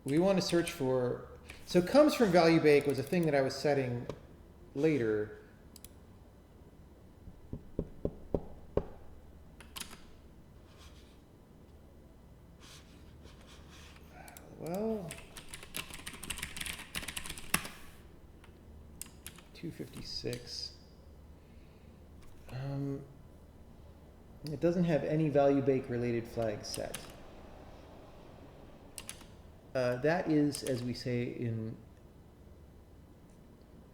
We want to search for, so comes from value bake was a thing that I was setting later. Well, 256. It doesn't have any value bake related flag set. That is, as we say in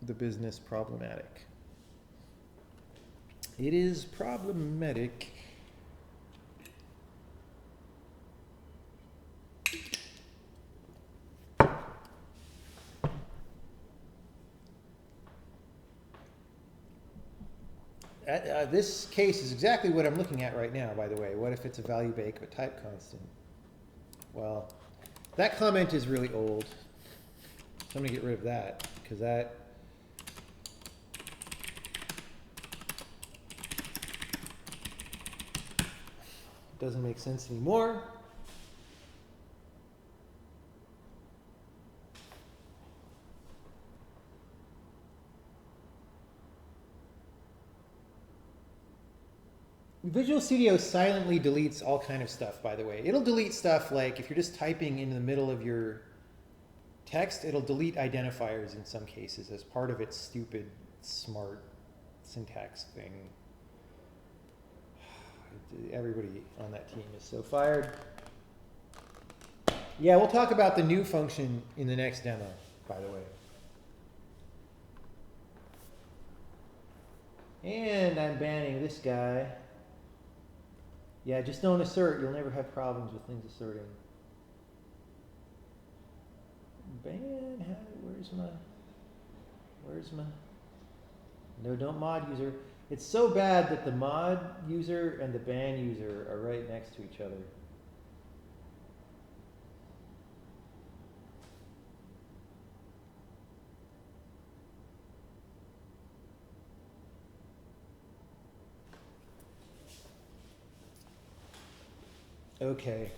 the business, problematic. It is problematic. This case is exactly what I'm looking at right now, by the way. What if it's a value bake but type constant? Well, that comment is really old. So I'm going to get rid of that, because that doesn't make sense anymore. Visual Studio silently deletes all kind of stuff, by the way. It'll delete stuff like if you're just typing in the middle of your text, it'll delete identifiers in some cases as part of its stupid, smart syntax thing. Everybody on that team is so fired. Yeah, we'll talk about the new function in the next demo, by the way. And I'm banning this guy. Yeah, just don't assert. You'll never have problems with things asserting. Ban, where's my, no, don't mod user. It's so bad that the mod user and the ban user are right next to each other. Okay.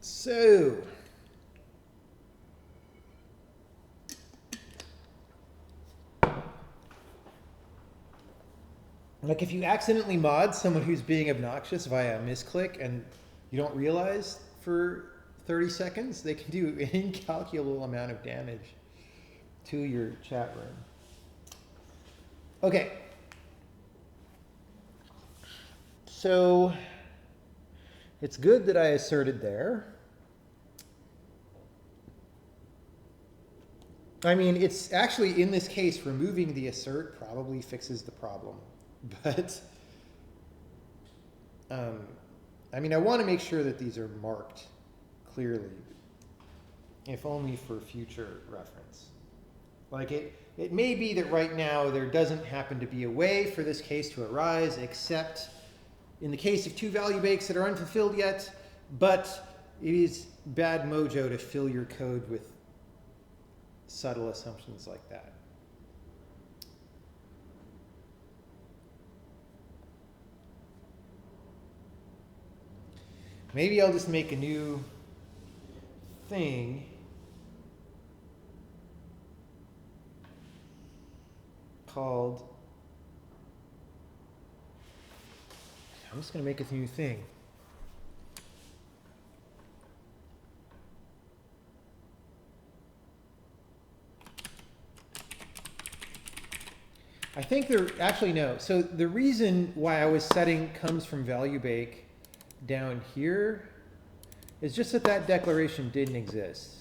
So, like if you accidentally mod someone who's being obnoxious via a misclick and you don't realize for 30 seconds, they can do an incalculable amount of damage to your chat room. Okay. So it's good that I asserted there. I mean, it's actually, in this case, removing the assert probably fixes the problem. But, I mean, I want to make sure that these are marked clearly, if only for future reference. Like it may be that right now there doesn't happen to be a way for this case to arise, except in the case of two value bakes that are unfulfilled yet, but it is bad mojo to fill your code with subtle assumptions like that. Maybe I'll just make a new thing called, I'm just going to make a new thing. I think actually no. So the reason why I was setting comes from value bake down here is just that that declaration didn't exist.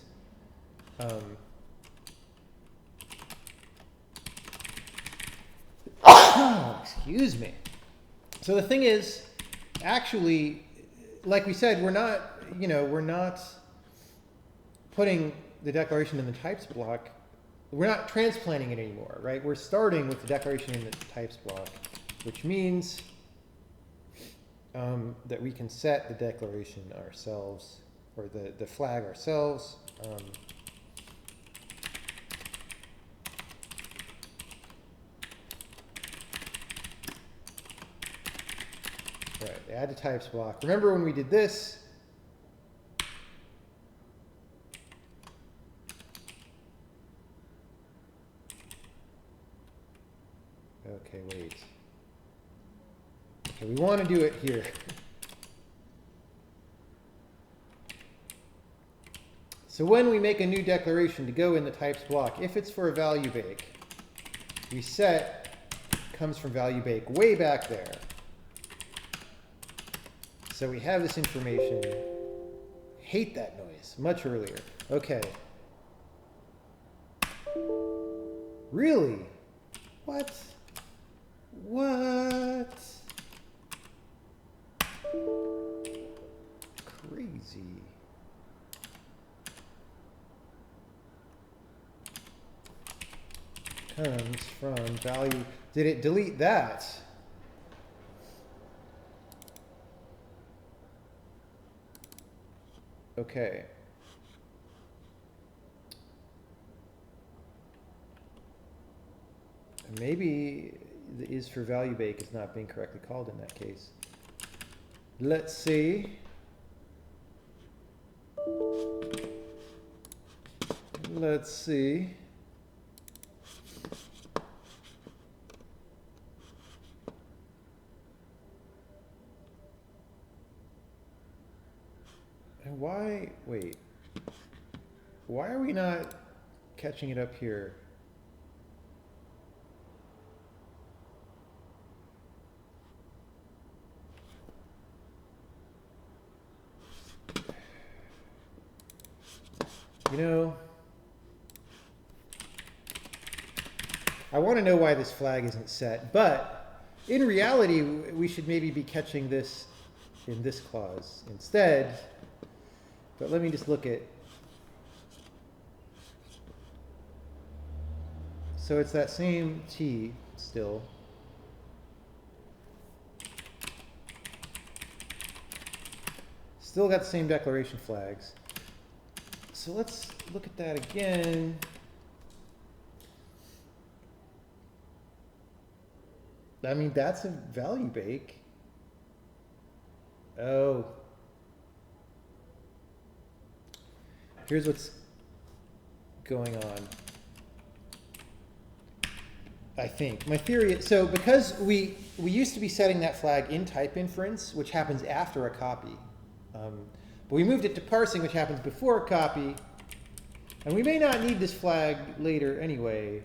Excuse me. So the thing is, actually, like we said, we're not putting the declaration in the types block. We're not transplanting it anymore, right? We're starting with the declaration in the types block, which means that we can set the declaration ourselves, or the flag ourselves. Right, add to types block. Remember when we did this? Okay, wait. Okay, we want to do it here. So when we make a new declaration to go in the types block, if it's for a value bake, we set comes from value bake way back there. So we have this information. Hate that noise, much earlier. Okay. Really? What? What? Crazy. Comes from value. Did it delete that? Okay. Maybe the is for value bake is not being correctly called in that case. Let's see. Let's see. And why, wait, why are we not catching it up here? You know, I want to know why this flag isn't set, but in reality, we should maybe be catching this in this clause instead. But let me just look at, so it's that same T still. Still got the same declaration flags. So let's look at that again. I mean, that's a value bake. Oh. Here's what's going on. I think. My theory is, so because we used to be setting that flag in type inference, which happens after a copy. But we moved it to parsing, which happens before a copy. And we may not need this flag later anyway.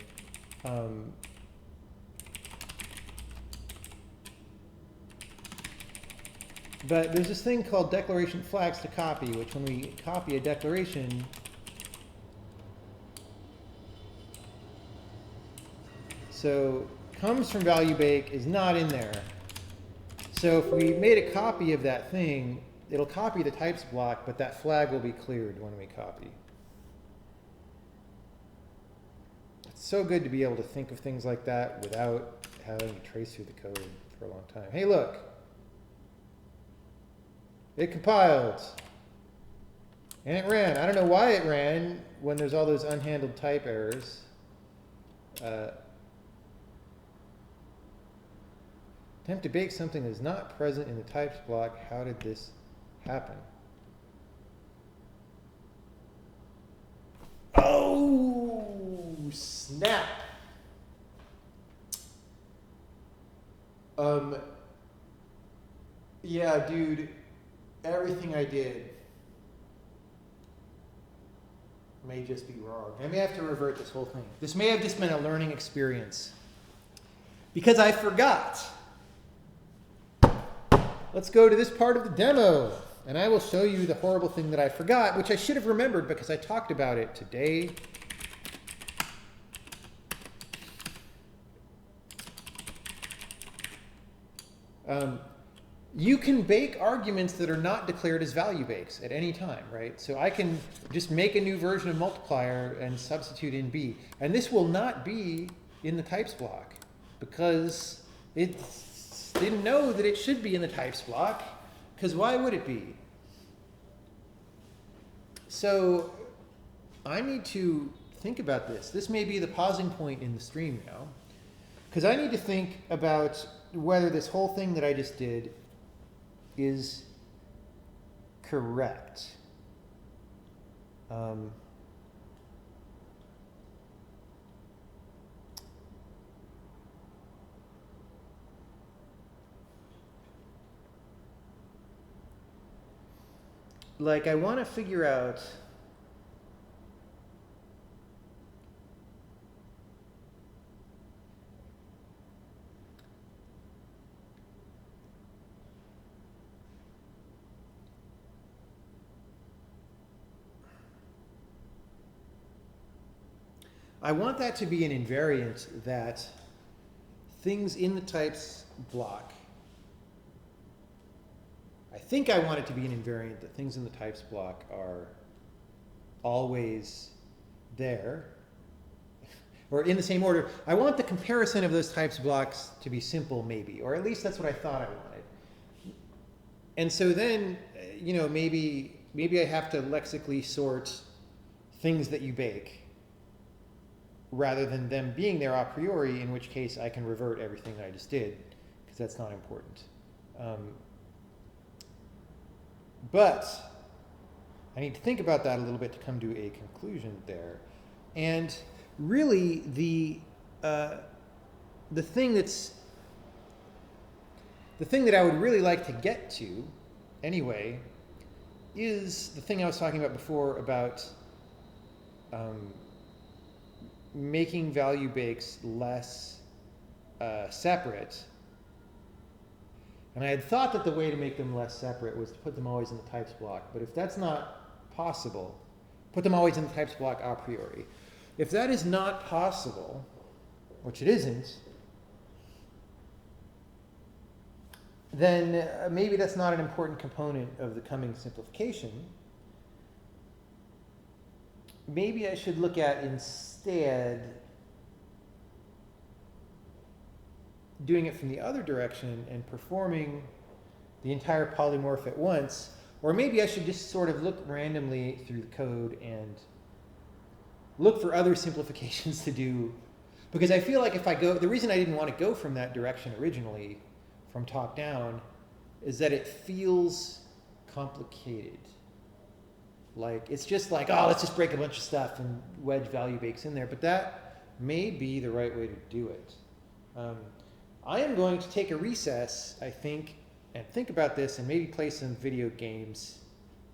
But there's this thing called declaration flags to copy, which when we copy a declaration, so comes from value bake is not in there. So if we made a copy of that thing, it'll copy the types block, but that flag will be cleared when we copy. It's so good to be able to think of things like that without having to trace through the code for a long time. Hey, look. It compiled. And it ran. I don't know why it ran when there's all those unhandled type errors. Attempt to bake something that is not present in the types block. How did this happen? Oh, snap. Yeah, dude, everything I did may just be wrong. I may have to revert this whole thing. This may have just been a learning experience. Because I forgot. Let's go to this part of the demo, and I will show you the horrible thing that I forgot, which I should have remembered because I talked about it today. You can bake arguments that are not declared as value bakes at any time, right? So I can just make a new version of multiplier and substitute in B. And this will not be in the types block because it didn't know that it should be in the types block, because why would it be? So I need to think about this. This may be the pausing point in the stream now, because I need to think about whether this whole thing that I just did is correct. Like, I want to figure out I want that to be an invariant that things in the types block. I think I want it to be an invariant that things in the types block are always there, or in the same order. I want the comparison of those types blocks to be simple, maybe, or at least that's what I thought I wanted. And so then, you know, maybe I have to lexically sort things that you bake rather than them being there a priori, in which case I can revert everything I just did, because that's not important. But I need to think about that a little bit to come to a conclusion there. And really, the thing that I would really like to get to, anyway, is the thing I was talking about before about making value bakes less separate. And I had thought that the way to make them less separate was to put them always in the types block. But if that's not possible, put them always in the types block a priori. If that is not possible, which it isn't, then maybe that's not an important component of the coming simplification. Maybe I should look at instead doing it from the other direction and performing the entire polymorph at once, or maybe I should just sort of look randomly through the code and look for other simplifications to do, because I feel like if I go, the reason I didn't want to go from that direction originally, from top down, is that it feels complicated. Like, it's just like, oh, let's just break a bunch of stuff and wedge value bakes in there. But that may be the right way to do it. I am going to take a recess, I think, and think about this and maybe play some video games.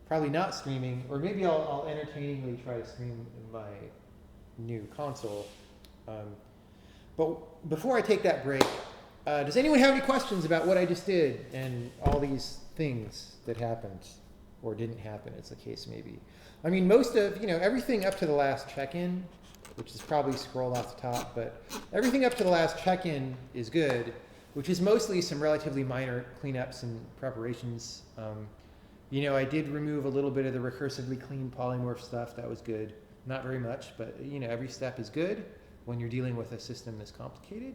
Probably not streaming, or maybe I'll entertainingly try to stream my new console. But before I take that break, does anyone have any questions about what I just did and all these things that happened or didn't happen, as the case may be? I mean, most of, everything up to the last check-in, which is probably scrolled off the top, but everything up to the last check-in is good, which is mostly some relatively minor cleanups and preparations. I did remove a little bit of the recursively clean polymorph stuff. That was good. Not very much, but every step is good when you're dealing with a system this complicated.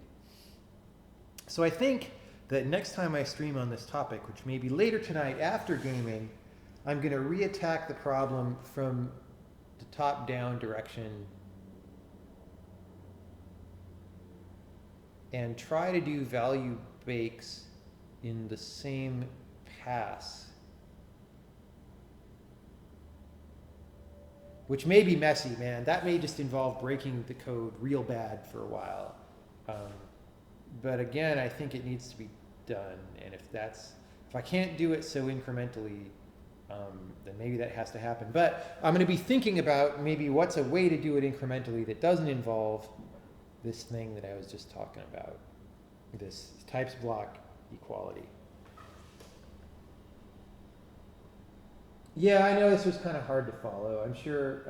So I think that next time I stream on this topic, which may be later tonight after gaming, I'm going to reattack the problem from the top-down direction and try to do value bakes in the same pass, which may be messy, man. That may just involve breaking the code real bad for a while. But again, I think it needs to be done. And if I can't do it so incrementally, then maybe that has to happen. But I'm going to be thinking about maybe what's a way to do it incrementally that doesn't involve this thing that I was just talking about, this types block equality. Yeah, I know this was kind of hard to follow. I'm sure,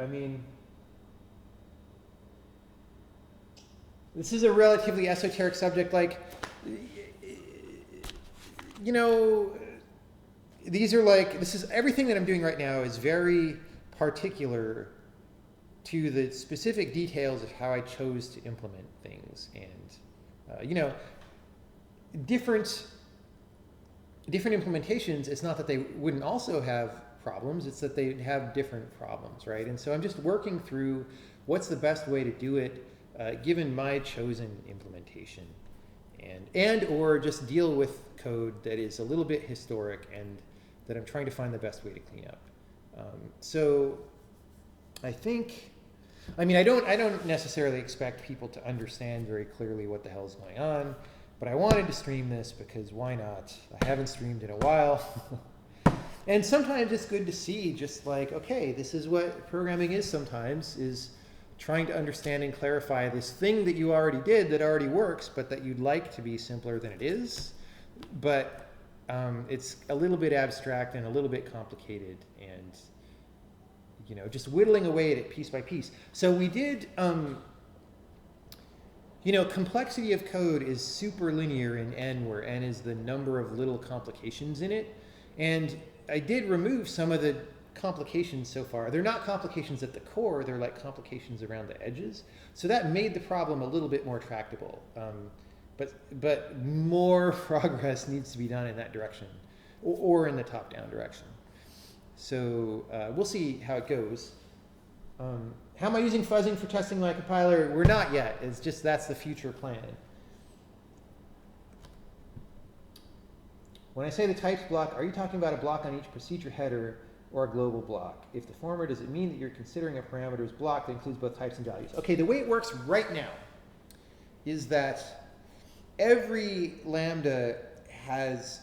this is a relatively esoteric subject. Like, this is everything that I'm doing right now is very particular to the specific details of how I chose to implement things. And, different implementations, it's not that they wouldn't also have problems, it's that they have different problems, right? And so I'm just working through what's the best way to do it given my chosen implementation, and or just deal with code that is a little bit historic and that I'm trying to find the best way to clean up. So I think, I don't necessarily expect people to understand very clearly what the hell is going on, but I wanted to stream this because why not? I haven't streamed in a while. And sometimes it's good to see just like, okay, this is what programming is sometimes, is trying to understand and clarify this thing that you already did that already works, but that you'd like to be simpler than it is. But it's a little bit abstract and a little bit complicated, and just whittling away at it piece by piece. So we did, complexity of code is super linear in N, where N is the number of little complications in it. And I did remove some of the complications so far. They're not complications at the core, they're like complications around the edges. So that made the problem a little bit more tractable. But more progress needs to be done in that direction, or in the top-down direction. So we'll see how it goes. How am I using fuzzing for testing my compiler? We're not yet. It's just that's the future plan. When I say the types block, are you talking about a block on each procedure header or a global block? If the former, does it mean that you're considering a parameters block that includes both types and values? Okay, the way it works right now is that every lambda has,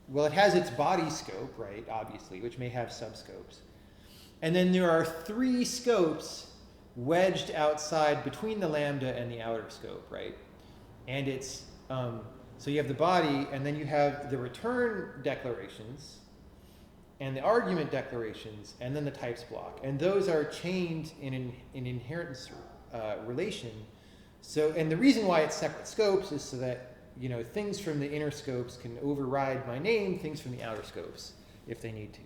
well, it has its body scope, right, obviously, which may have subscopes. And then there are 3 scopes wedged outside between the lambda and the outer scope, right? And it's, so you have the body, and then you have the return declarations, and the argument declarations, and then the types block. And those are chained in an inheritance relation. So, and the reason why it's separate scopes is so that, things from the inner scopes can override my name, things from the outer scopes, if they need to.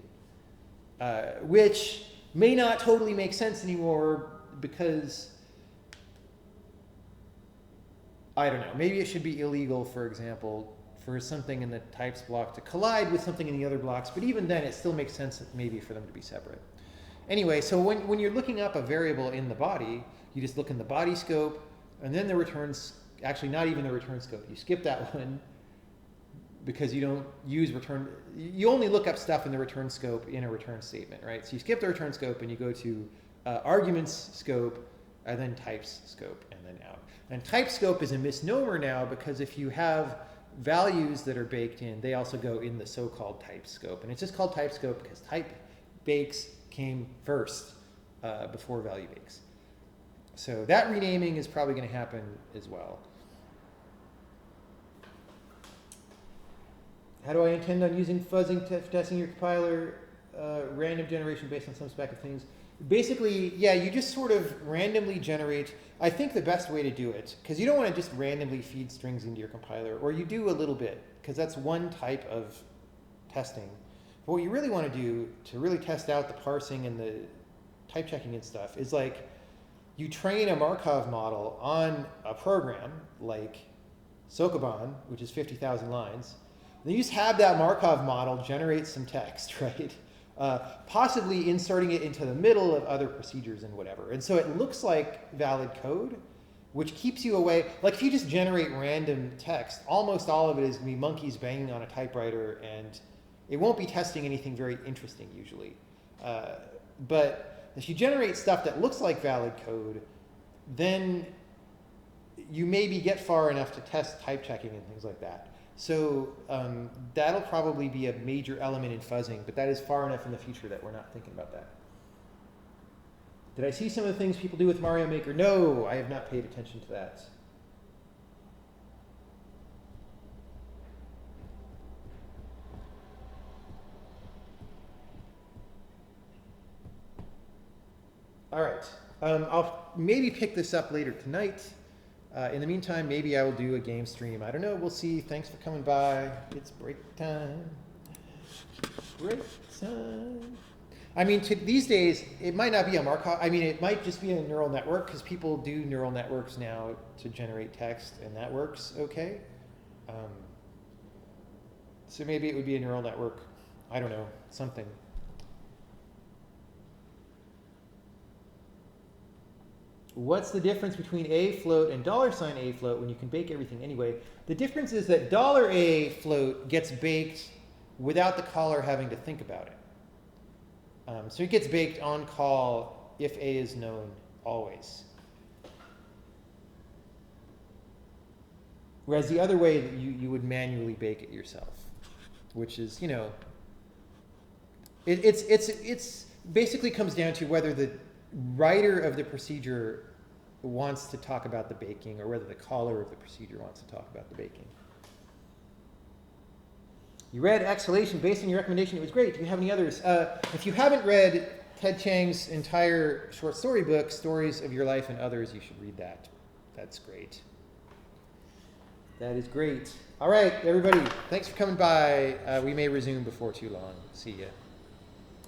Which may not totally make sense anymore because, I don't know, maybe it should be illegal, for example, for something in the types block to collide with something in the other blocks, but even then it still makes sense maybe for them to be separate. Anyway, so when you're looking up a variable in the body, you just look in the body scope, and then the returns, actually not even the return scope, you skip that one, because you don't use return, you only look up stuff in the return scope in a return statement, right? So you skip the return scope and you go to arguments scope, and then types scope, and then out. And type scope is a misnomer now because if you have values that are baked in, they also go in the so-called type scope. And it's just called type scope because type bakes came first before value bakes. So that renaming is probably going to happen as well. How do I intend on using fuzzing testing your compiler? Random generation based on some spec of things. Basically, yeah, you just sort of randomly generate. I think the best way to do it, because you don't want to just randomly feed strings into your compiler, or you do a little bit, because that's one type of testing. But what you really want to do to really test out the parsing and the type checking and stuff is like you train a Markov model on a program like Sokoban, which is 50,000 lines. Then you just have that Markov model generate some text, right? Possibly inserting it into the middle of other procedures and whatever. And so it looks like valid code, which keeps you away. Like if you just generate random text, almost all of it is going to be monkeys banging on a typewriter, and it won't be testing anything very interesting usually. But if you generate stuff that looks like valid code, then you maybe get far enough to test type checking and things like that. So that'll probably be a major element in fuzzing, but that is far enough in the future that we're not thinking about that. Did I see some of the things people do with Mario Maker? No, I have not paid attention to that. All right, I'll maybe pick this up later tonight. In the meantime, maybe I will do a game stream. I don't know. We'll see. Thanks for coming by. It's break time. Break time. I mean, these days, it might not be a Markov. I mean, it might just be a neural network because people do neural networks now to generate text, and that works okay. So maybe it would be a neural network. I don't know. Something. What's the difference between A float and $A float when you can bake everything anyway? The difference is that $A float gets baked without the caller having to think about it. So it gets baked on call if A is known always. Whereas the other way, you would manually bake it yourself, which is, you know, it's basically comes down to whether the writer of the procedure wants to talk about the baking or whether the caller of the procedure wants to talk about the baking. You read Exhalation based on your recommendation. It was great. Do you have any others? If you haven't read Ted Chiang's entire short story book, Stories of Your Life and Others, you should read that. That's great. That is great. All right, everybody. Thanks for coming by. We may resume before too long. See ya.